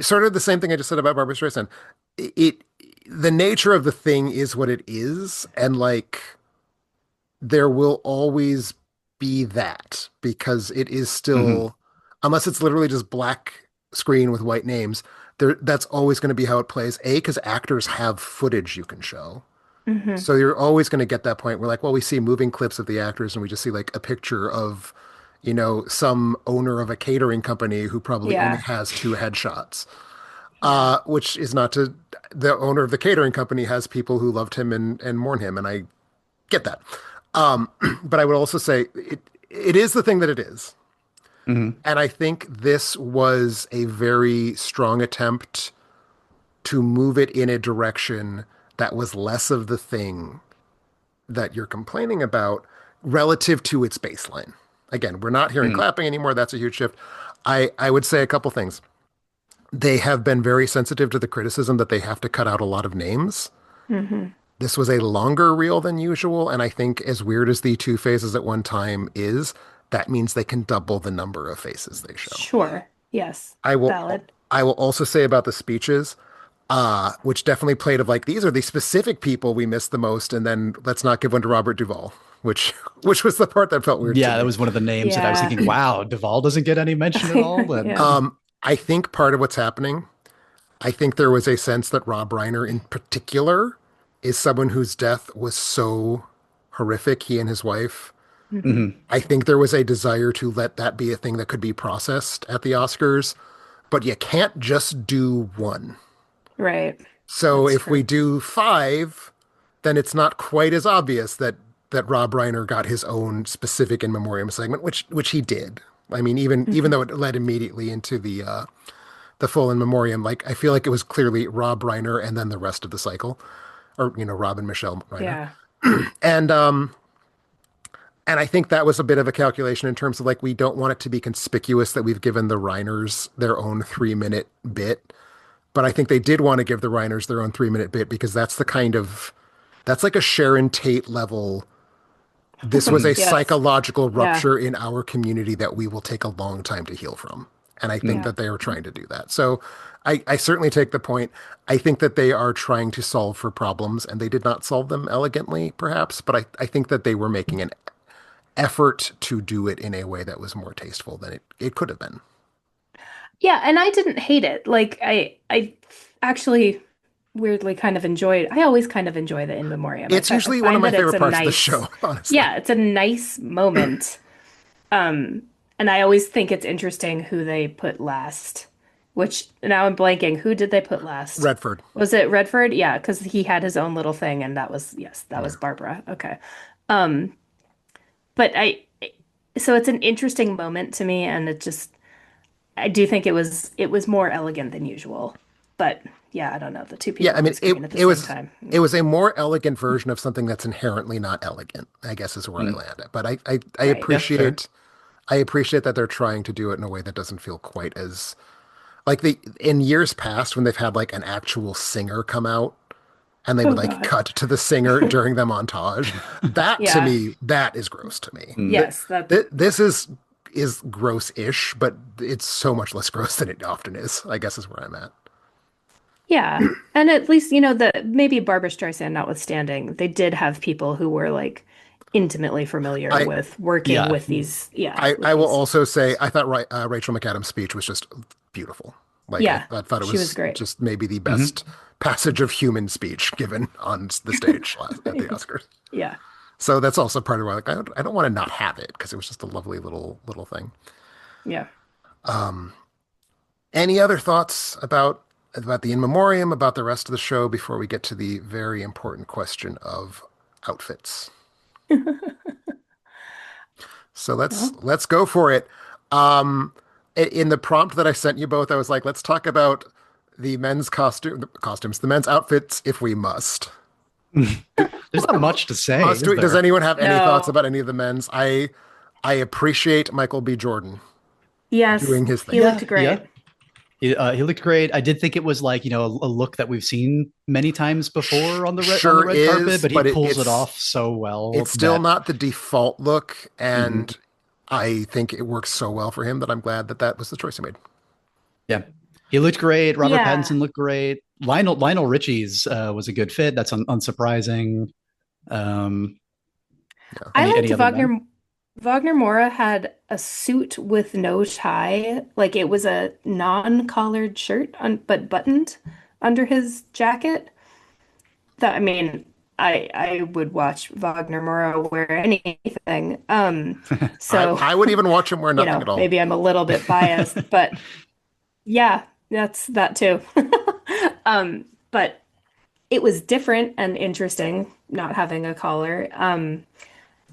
sort of the same thing I just said about Barbara Streisand. It the nature of the thing is what it is, and like there will always be that because it is Mm-hmm. still, unless it's literally just black screen with white names, that's always going to be how it plays. A, because actors have footage you can show. Hmm. So you're always going to get that point where like, well, we see moving clips of the actors and we just see like a picture of, some owner of a catering company who probably only Yeah. has two headshots. Yeah. Which is not to, the owner of the catering company has people who loved him and mourn him, and I get that. But I would also say it is the thing that it is. Hmm. And I think this was a very strong attempt to move it in a direction that was less of the thing that you're complaining about relative to its baseline. Again, we're not hearing Hmm. clapping anymore. That's a huge shift. I would say a couple things. They have been very sensitive to the criticism that they have to cut out a lot of names. Hmm. This was a longer reel than usual, and I think as weird as the two phases at one time is, that means they can double the number of faces they show. Sure. Yes. I will Valid. I will also say about the speeches, which definitely played of like these are the specific people we missed the most, and then let's not give one to Robert Duvall, which which was the part that felt weird to Yeah, that me. was one of the names that I was Yeah. thinking, wow, Duvall doesn't get any mention at all. And Yeah. I think part of what's happening, I think there was a sense that Rob Reiner in particular is someone whose death was so horrific, he and his wife. Hmm. Mhm. I think there was a desire to let that be a thing that could be processed at the Oscars, but you can't just do one. Right. So That's if we true. do five, then it's not quite as obvious that Rob Reiner got his own specific in memoriam segment, which he did. I mean, even Hmm. though it led immediately into the full in memoriam, like I feel like it was clearly Rob Reiner and then the rest of the cycle, or Rob and Michelle Reiner, Yeah. and I think that was a bit of a calculation in terms of like we don't want it to be conspicuous that we've given the Reiners their own 3 minute bit. But I think they did want to give the Reiners their own 3 minute bit because that's like a Sharon Tate level. This was a Yes. psychological Yeah. rupture in our community that we will take a long time to heal from. And I think Yeah. that they were trying to do that. So I certainly take the point. I think that they are trying to solve for problems and they did not solve them elegantly, perhaps, but I think that they were making an effort to do it in a way that was more tasteful than it could have been. Yeah, and I didn't hate it. Like I actually weirdly kind of enjoyed. I always kind of enjoy the In Memoriam. It's I usually one of find my that it's favorite a parts of the nice, show, honestly. yeah, it's a nice moment. Um, and I always think it's interesting who they put last. Which now I'm blanking. Who did they put last? Redford. Was it Redford? Yeah, because he had his own little thing, and that was yes, that Yeah. was Barbara. Okay. Um, but so it's an interesting moment to me, and it just I do think it was more elegant than usual. But yeah, I don't know. The two Yeah, people I on mean screen at the same time. it was a more elegant version of something that's inherently not elegant, I guess is where I Mm. land at. But Right. Yeah, fair. I appreciate that they're trying to do it in a way that doesn't feel quite as like the in years past when they've had like an actual singer come out and they would Oh like God. cut to the singer during the montage. That to Yeah. me, that is gross to me. Mm. Yes, that This is gross-ish, but it's so much less gross than it often is, I guess is where I'm at. yeah. And at least, the maybe Barbara Streisand notwithstanding, they did have people who were like intimately familiar I with working Yeah. with these, yeah, I with will these. also say I thought Rachel McAdams' speech was just beautiful. Like Yeah, I thought it she was was great. just maybe the Hmm. best passage of human speech given on the stage at the Oscars. Yeah. So that's also part of why like I don't want to not have it because it was just a lovely little thing. Yeah. Any other thoughts about the in memoriam, about the rest of the show before we get to the very important question of outfits? So let's Well, let's go for it. Um, in the prompt that I sent you both, I was like, let's talk about the costumes, the men's outfits, if we must. There's not much to say, Must is we? Does there? anyone have any thoughts no. about any of the men's? I appreciate Michael B. Jordan Yes, doing his he thing. Yeah, looked yeah. great. He looked great. I did think it was like, a look that we've seen many times before on the Sure red carpet, is, but he but pulls it off so it's well still that not the default look, mhm. and I think it works so well for him that I'm glad that that was the choice he made. Yeah. He looked great. Robert Yeah. Pattinson looked great. Lionel Richie's was a good fit. That's unsurprising. Um, Yeah. I any liked other men? Wagner Mora had a suit with no tie. Like it was a non-collared shirt but buttoned under his jacket. That I mean, I would watch Wagner Mora wear anything. So, I would even watch him wear nothing at all. maybe I'm a little bit biased, but yeah, that's that too. But it was different and interesting not having a collar.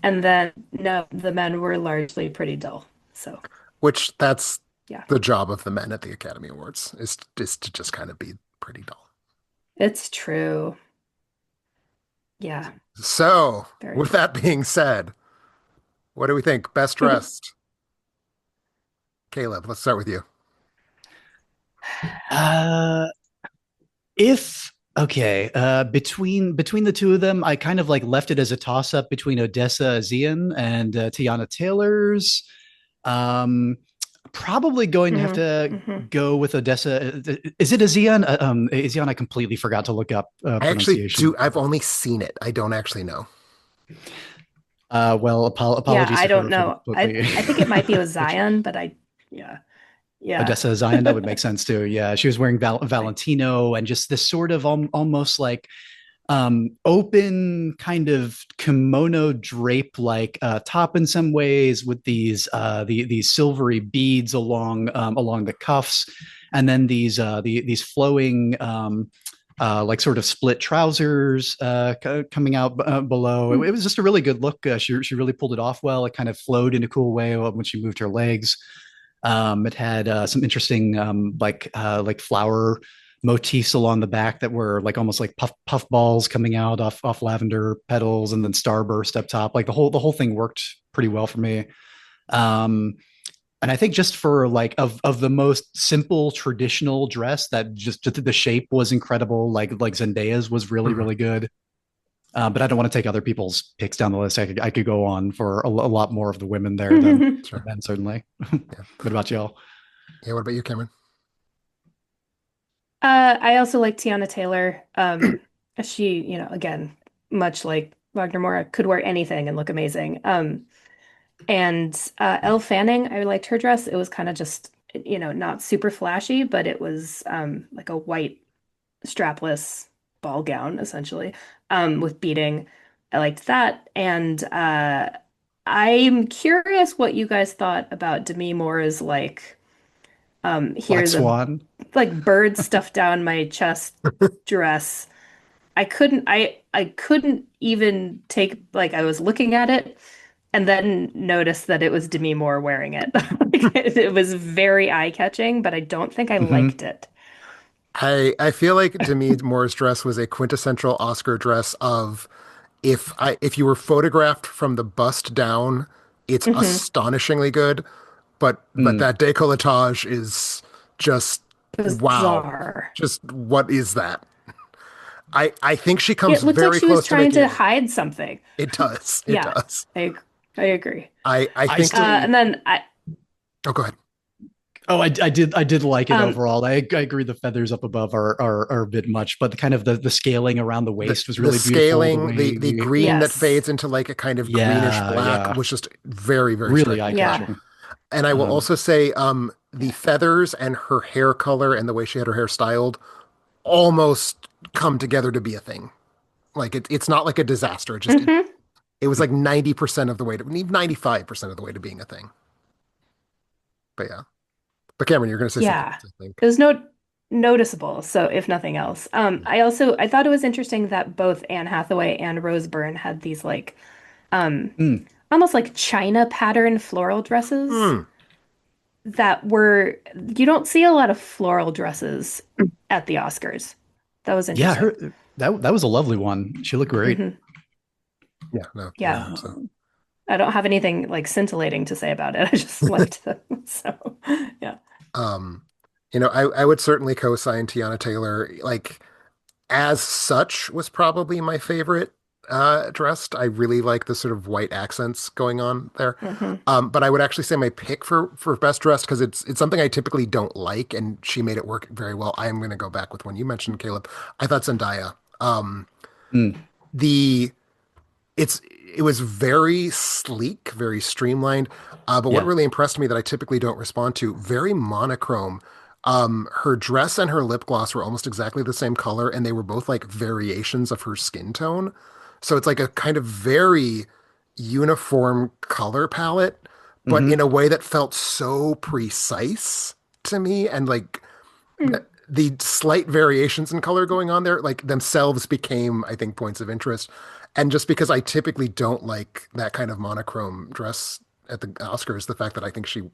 And then no, the men were largely pretty dull. So which that's Yeah, the job of the men at the Academy Awards is to just kind of be pretty dull. it's true. Yeah, So, very with true. that being said, what do we think? Best dressed? Caleb, let's start with you. Uh, if okay, between the two of them, I kind of like left it as a toss up between Odessa Azian and Tiana Taylor's. Um, Probably going to have Hmm. to Hmm. go with Odessa. Is it Azian? Azian, I completely forgot to look up I actually pronunciation. do. I've only seen it. I don't actually know. Well, Yeah, apologies I to don't her for know. completely I think it might be butchering. Zion, but yeah, yeah. Odessa Zion, that would make sense too. Yeah, she was wearing Valentino and just this sort of almost like open kind of kimono drape like top in some ways with these silvery beads along the cuffs, and then these flowing like sort of split trousers coming out below. It was just a really good look. She really pulled it off well. It kind of flowed in a cool way when she moved her legs. It had some interesting like flower motifs along the back that were like almost like puff balls coming out off lavender petals, and then starburst up top. Like the whole thing worked pretty well for me. Um, and I think just for like of the most simple traditional dress, that just the shape was incredible. Like Zendaya's was really Mhm. good. But I don't want to take other people's picks down the list. I could go on for a lot more of the women there than the Sure. men, certainly. Yeah. What about y'all? Yeah. What about you, Cameron? I also like Tiana Taylor. She, again, much like Wagner Moura, could wear anything and look amazing. And Elle Fanning, I liked her dress. It was kind of just, not super flashy, but it was like a white strapless ball gown, essentially, with beading. I liked that. And I'm curious what you guys thought about Demi Moore's Black here's a Swan. like bird stuff down my chest dress. I couldn't even take like I was looking at it and then noticed that it was Demi Moore wearing it. Like, it was very eye-catching, but I don't think I liked Hmm. it. I feel like Demi Moore's dress was a quintessential Oscar dress of if you were photographed from the bust down, it's Hmm. astonishingly good, but Mm. that décolletage is just wow. Bizarre. Just what is that? I think she comes It looked like very she was close to trying making to it work. hide something. It does. It Yeah, does. I agree. I I think still. And then I oh go ahead. Oh, I did like it um overall. I agree the feathers up above are a bit much, but the kind of the scaling around the waist was The really beautiful. The scaling, way, the green that yes. fades into like a kind of greenish yeah, black yeah, was just very, very really striking eye to me. Yeah. catching. And I will Um, also say, the Yeah. feathers and her hair color and the way she had her hair styled almost come together to be a thing. Like it's not like a disaster. Hmm. It was like 90% of the way to 95% of the way to being a thing. But yeah. But Cameron, you're going to say something Yeah. else, I think. It was noticeable, so if nothing else. I thought it was interesting that both Anne Hathaway and Rose Byrne had these like um mm, almost like China pattern floral dresses Hmm. that were you don't see a lot of floral dresses at the Oscars. That was yeah, interesting. her that was a lovely one. She looked great. Hmm. Yeah, no, very Yeah. much so. I don't have anything like scintillating to say about it. I just liked them. So, yeah. Um, I would certainly co-sign Tiana Taylor. Like as such was probably my favorite dressed. I really like the sort of white accents going on there. Hmm. But I would actually say my pick for best dressed because it's something I typically don't like, and she made it work very well. I am going to go back with one you mentioned, Caleb. I thought Zendaya. Mm, The it's it was very sleek, very streamlined. But what yeah. really impressed me that I typically don't respond to, very monochrome. Her dress and her lip gloss were almost exactly the same color, and they were both like variations of her skin tone. So it's like a kind of very uniform color palette, but in Hmm. a way that felt so precise to me. And like the slight variations in color going on there, like themselves became, I think, points of interest. And just because I typically don't like that kind of monochrome dress at the Oscars, the fact that I think she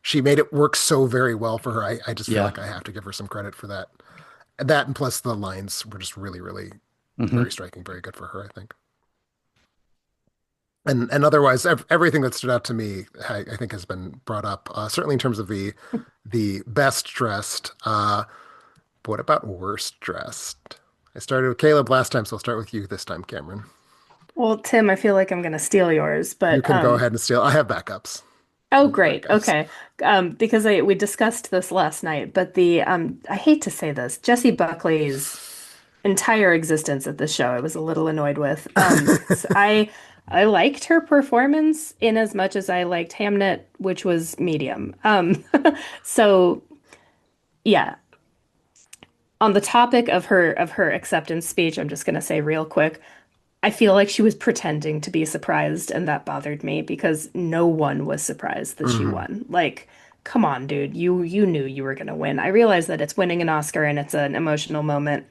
she made it work so very well for her. I just feel Yeah. like I have to give her some credit for that. That and plus the lines were just really, really very Hmm. striking, very good for her, I think. And otherwise, everything that stood out to me, I think, has been brought up. Certainly in terms of the best dressed. But what about worst dressed? I started with Caleb last time, so I'll start with you this time, Cameron. Well, Tim, I feel like I'm gonna steal yours, You but can go ahead and steal. I have backups. I oh have great. backups. Okay. Because we discussed this last night, but the I hate to say this, Jessie Buckley's entire existence at the show I was a little annoyed with. So I liked her performance in as much as I liked Hamnet, which was medium. So yeah, on the topic of her acceptance speech, I'm just gonna say real quick, I feel like she was pretending to be surprised, and that bothered me because no one was surprised that she Hmm. won. Like, come on, dude, you knew you were gonna win. I realize that it's winning an Oscar and it's an emotional moment,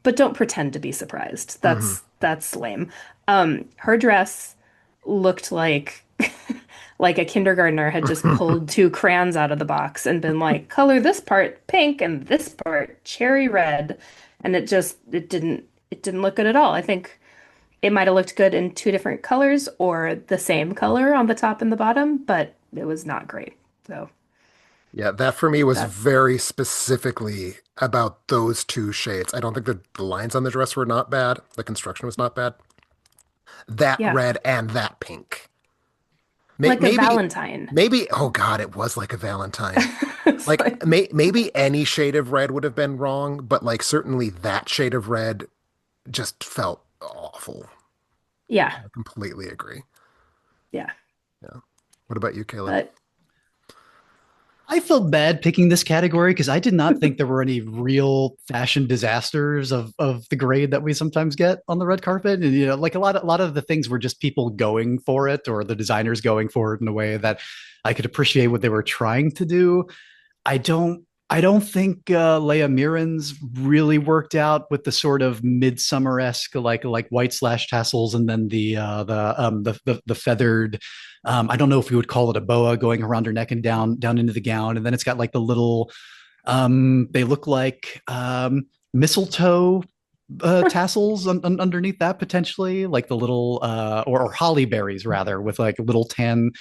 but don't pretend to be surprised. Hmm. That's lame. Her dress looked like like a kindergartner had just pulled two crayons out of the box and been like, color this part pink and this part cherry red, and it didn't look good at all. I think it might have looked good in two different colors or the same color on the top and the bottom, but it was not great. So Yeah, that for me was that's very specifically about those two shades. I don't think the lines on the dress were not bad. The construction was not bad. That yeah, red and that pink. like a Maybe, Valentine. maybe, oh God, it was like a Valentine. It's Like like, maybe any shade of red would have been wrong, but like certainly that shade of red just felt awful. yeah, I completely agree. yeah. Yeah. What about you, Caleb? But I felt bad picking this category because I did not think there were any real fashion disasters of the grade that we sometimes get on the red carpet. And like a lot of the things were just people going for it or the designers going for it in a way that I could appreciate what they were trying to do. I don't think Leia Miran's really worked out with the sort of midsummer-esque like white slash tassels and then the feathered I don't know if we would call it a boa going around her neck and down into the gown, and then it's got like the little they look like mistletoe tassels underneath that potentially, like the little or holly berries rather, with like little tan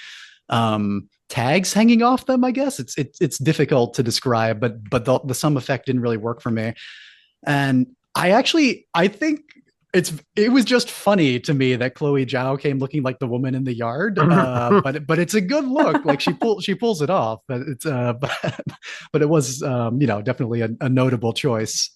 tags hanging off them. I guess it's difficult to describe, but the sum effect didn't really work for me. And I think it was just funny to me that Chloe Zhao came looking like the woman in the yard. But it's a good look. Like she pulls it off. But it's but it was definitely a notable choice.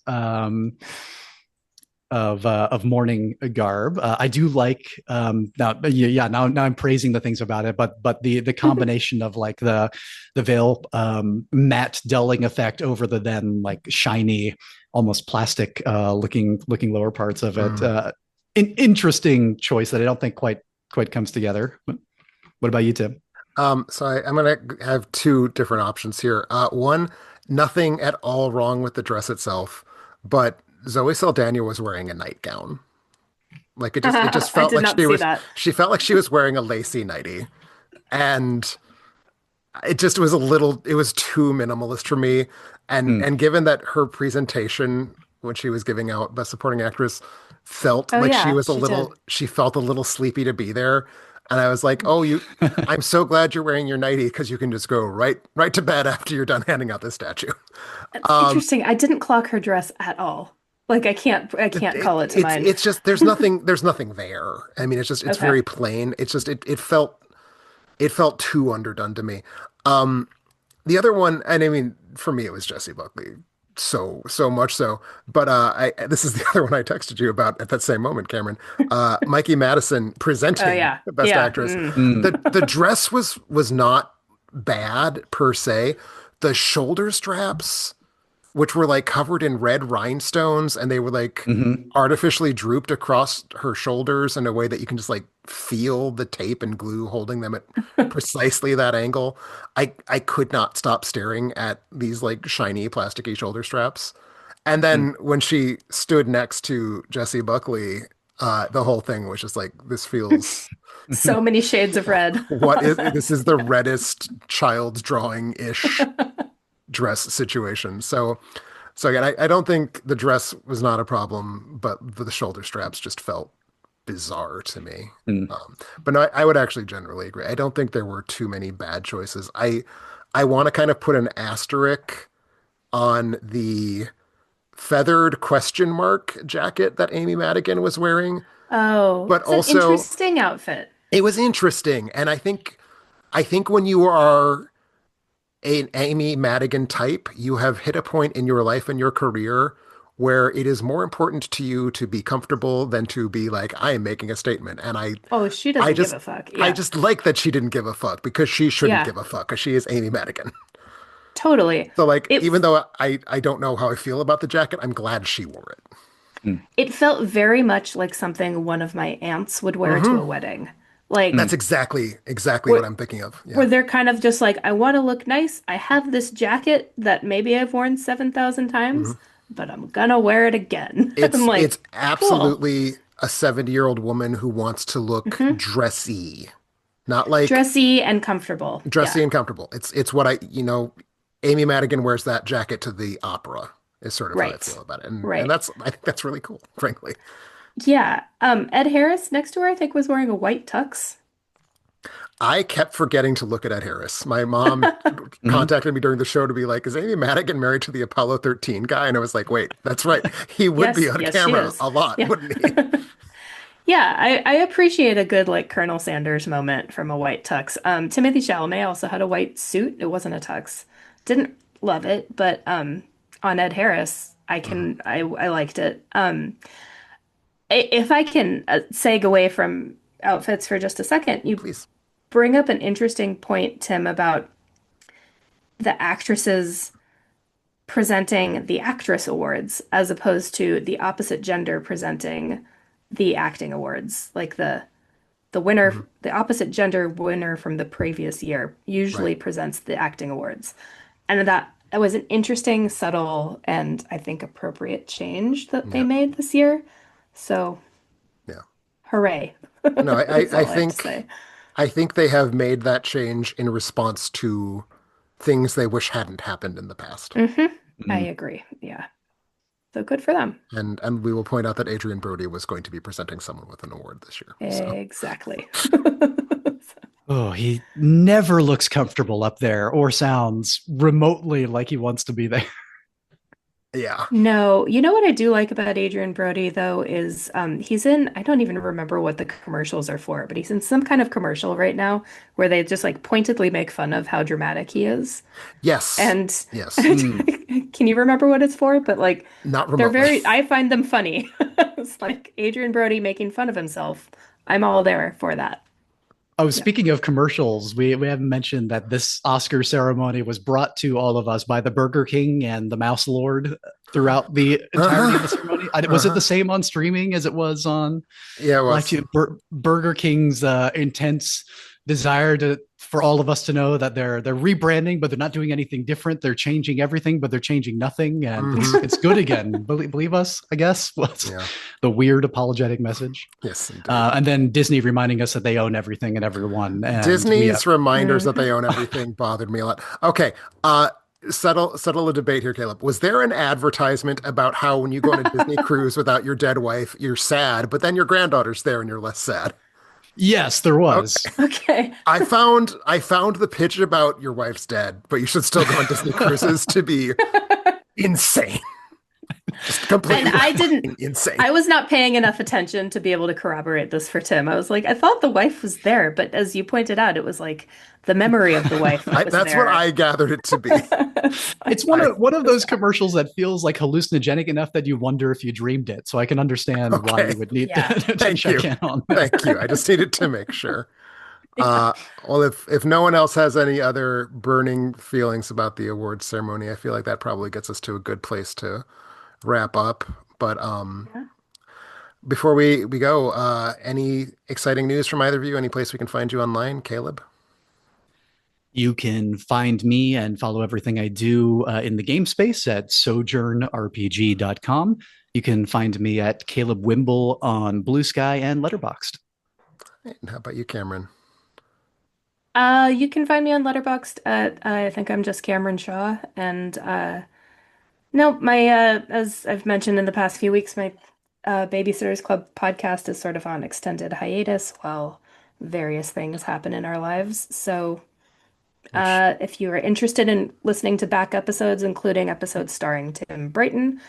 Of mourning garb. I do like now yeah now I'm praising the things about it, but the combination of like the veil matte dulling effect over the then like shiny almost plastic looking lower parts of it. Mm. An interesting choice that I don't think quite comes together. What about you, Tim? I'm gonna have two different options here. One, nothing at all wrong with the dress itself, but Zoe Saldana was wearing a nightgown. Like it just I felt did like not see that. she felt like she was wearing a lacy nightie, and it just was a little, it was too minimalist for me. Mm. And given that her presentation when she was giving out Best Supporting Actress felt Oh like she yeah, was a she little, did. she felt a little sleepy to be there. And I was like, oh, I'm so glad you're wearing your nightie because you can just go right to bed after you're done handing out this statue. It's Um, interesting. I didn't clock her dress at all. Like I can't call it to mind. it's just there's nothing there. I mean, it's Okay. very plain. It's just it felt too underdone to me. Um, the other one, and I mean, for me, it was Jessie Buckley. So much so. But this is the other one I texted you about at that same moment, Cameron. Mikey Madison Oh presenting yeah. Best Yeah. Actress. Mm. Mm. The dress was not bad per se. The shoulder straps, which were like covered in red rhinestones, and they were like Hmm. artificially drooped across her shoulders in a way that you can just like feel the tape and glue holding them at precisely that angle. I could not stop staring at these like shiny plasticky shoulder straps. And Mm. then when she stood next to Jessie Buckley, The whole thing was just like, this feels So many shades of red. what is this is the reddest child's drawing ish dress situation. So again, I don't think the dress was not a problem, but the shoulder straps just felt bizarre to me. Mm. But no, I would actually generally agree. I don't think there were too many bad choices. I want to kind of put an asterisk on the feathered question mark jacket that Amy Madigan was wearing, Oh, but it's an also interesting outfit. it was interesting. And I think when you are an Amy Madigan type, you have hit a point in your life and your career where it is more important to you to be comfortable than to be like, I am making a statement. And Oh, she I doesn't give just, a fuck. I Yeah. just like that she didn't give a fuck because she shouldn't Yeah, give a fuck because she is Amy Madigan. totally. So like, It even though I don't know how I feel about the jacket, I'm glad she wore it. Mm. it felt very much like something one of my aunts would wear to Hmm. a wedding. Like That's exactly what where I'm thinking of. where Yeah. they're kind of just like, I want to look nice. I have this jacket that maybe I've worn 7,000 Hmm. times, but I'm gonna wear it again. I'm It's like, cool. absolutely a 70-year-old woman who wants to look Hmm. dressy, not like Dressy and comfortable. dressy Yeah. and comfortable. It's what Amy Madigan wears that jacket to the opera is sort of how I Right. feel about it. And Right. I think that's really cool, frankly. Yeah. Ed Harris next to her, I think, was wearing a white tux. I kept forgetting to look at Ed Harris. My mom Mhm. contacted me during the show to be like, is Amy Madigan married to the Apollo 13 guy? And I was like, wait, that's right. He would be Yes, on yes, she camera is. a lot, Yeah. wouldn't he? Yeah, I appreciate a good like Colonel Sanders moment from a white tux. Timothy Chalamet also had a white suit. It wasn't a tux. Didn't love it, but on Ed Harris, Mhm. I liked it. If I can seg away from outfits for just a second, you Please. bring up an interesting point, Tim, about the actresses presenting the actress awards as opposed to the opposite gender presenting the acting awards. Like the winner, Mhm. the opposite gender winner from the previous year Right. usually presents the acting awards. And that was an interesting, subtle, and I think appropriate change that they Yeah. made this year. So, Yeah. hooray. No, That's I all I have to think say. they have made that change in response to things they wish hadn't happened in the past. Hmm. I Mm. agree. Yeah. So good for them. And we will point out that Adrian Brody was going to be presenting someone with an award this year. So Exactly. Oh, he never looks comfortable up there or sounds remotely like he wants to be there. yeah. No, you know what I do like about Adrian Brody though is he's in, I don't even remember what the commercials are for, but he's in some kind of commercial right now where they just like pointedly make fun of how dramatic he is. Yes. And Yes. Mm. can you remember what it's for? But like Not they're remotely. very, I find them funny. It's like Adrian Brody making fun of himself. I'm all there for that. Oh, Yeah. speaking of commercials, we haven't mentioned that this Oscar ceremony was brought to all of us by the Burger King and the Mouse Lord throughout the entirety of the Uh-huh. ceremony. Was it the Uh-huh. same on streaming as it was on Yeah, it live was. TV? Burger King's intense desire to for all of us to know that they're rebranding, but they're not doing anything different. They're changing everything, but they're changing nothing, and Hmm. it's good again. Believe us, I guess. Was Yeah. the weird apologetic message. Yes, indeed. And then Disney reminding us that they own everything and everyone, and we have. Disney's reminders that they Mhm. own everything bothered me a lot. Okay. Settle a debate here, Caleb. Was there an advertisement about how when you go on a Disney cruise without your dead wife, you're sad, but then your granddaughter's there and you're less sad? Yes, there was. Okay. I found the pitch about your wife's dead, but you should still go on Disney cruises to be insane. Just And completely I didn't, insane. I was not paying enough attention to be able to corroborate this for Tim. I was like, I thought the wife was there, but as you pointed out, it was like the memory of the wife that was That's what there. I gathered it to be. It's It's like, I one of those commercials that feels like hallucinogenic enough that you wonder if you dreamed it. So I can understand why okay. you would need yeah. to Thank you. check in on that. Thank you. I just needed to make sure. Yeah. Well, if no one else has any other burning feelings about the awards ceremony, I feel like that probably gets us to a good place to wrap up. But Yeah. before we go, any exciting news from either of you? Any place we can find you online, Caleb? You can find me and follow everything I do in the game space at sojournrpg.com. You can find me at Caleb Wimble on Blue Sky and Letterboxd. And how about you, Cameron? You can find me on Letterboxd at I think I'm just Cameron Shaw. And no, my as I've mentioned in the past few weeks, my Babysitters Club podcast is sort of on extended hiatus while various things happen in our lives. So Which if you are interested in listening to back episodes, including episodes starring Tim Brayton,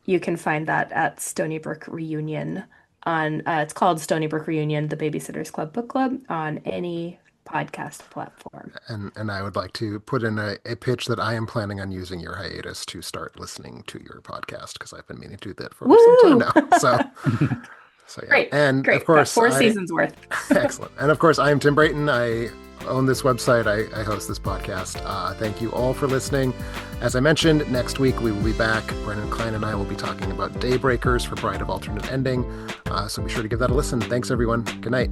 you can find that at Stony Brook Reunion on it's called Stony Brook Reunion, the Babysitters Club Book Club on any podcast platform. and I would like to put in a pitch that I am planning on using your hiatus to start listening to your podcast because I've been meaning to do that for some time Woo! now. So yeah. Great, And of great. Got course, four seasons worth. excellent. And of course, I am Tim Brayton. I own this website. I host this podcast. Thank you all for listening. As I mentioned, next week we will be back. Brennan Klein and I will be talking about Daybreakers for Bride of Alternate Ending. So be sure to give that a listen. Thanks, everyone. Good night.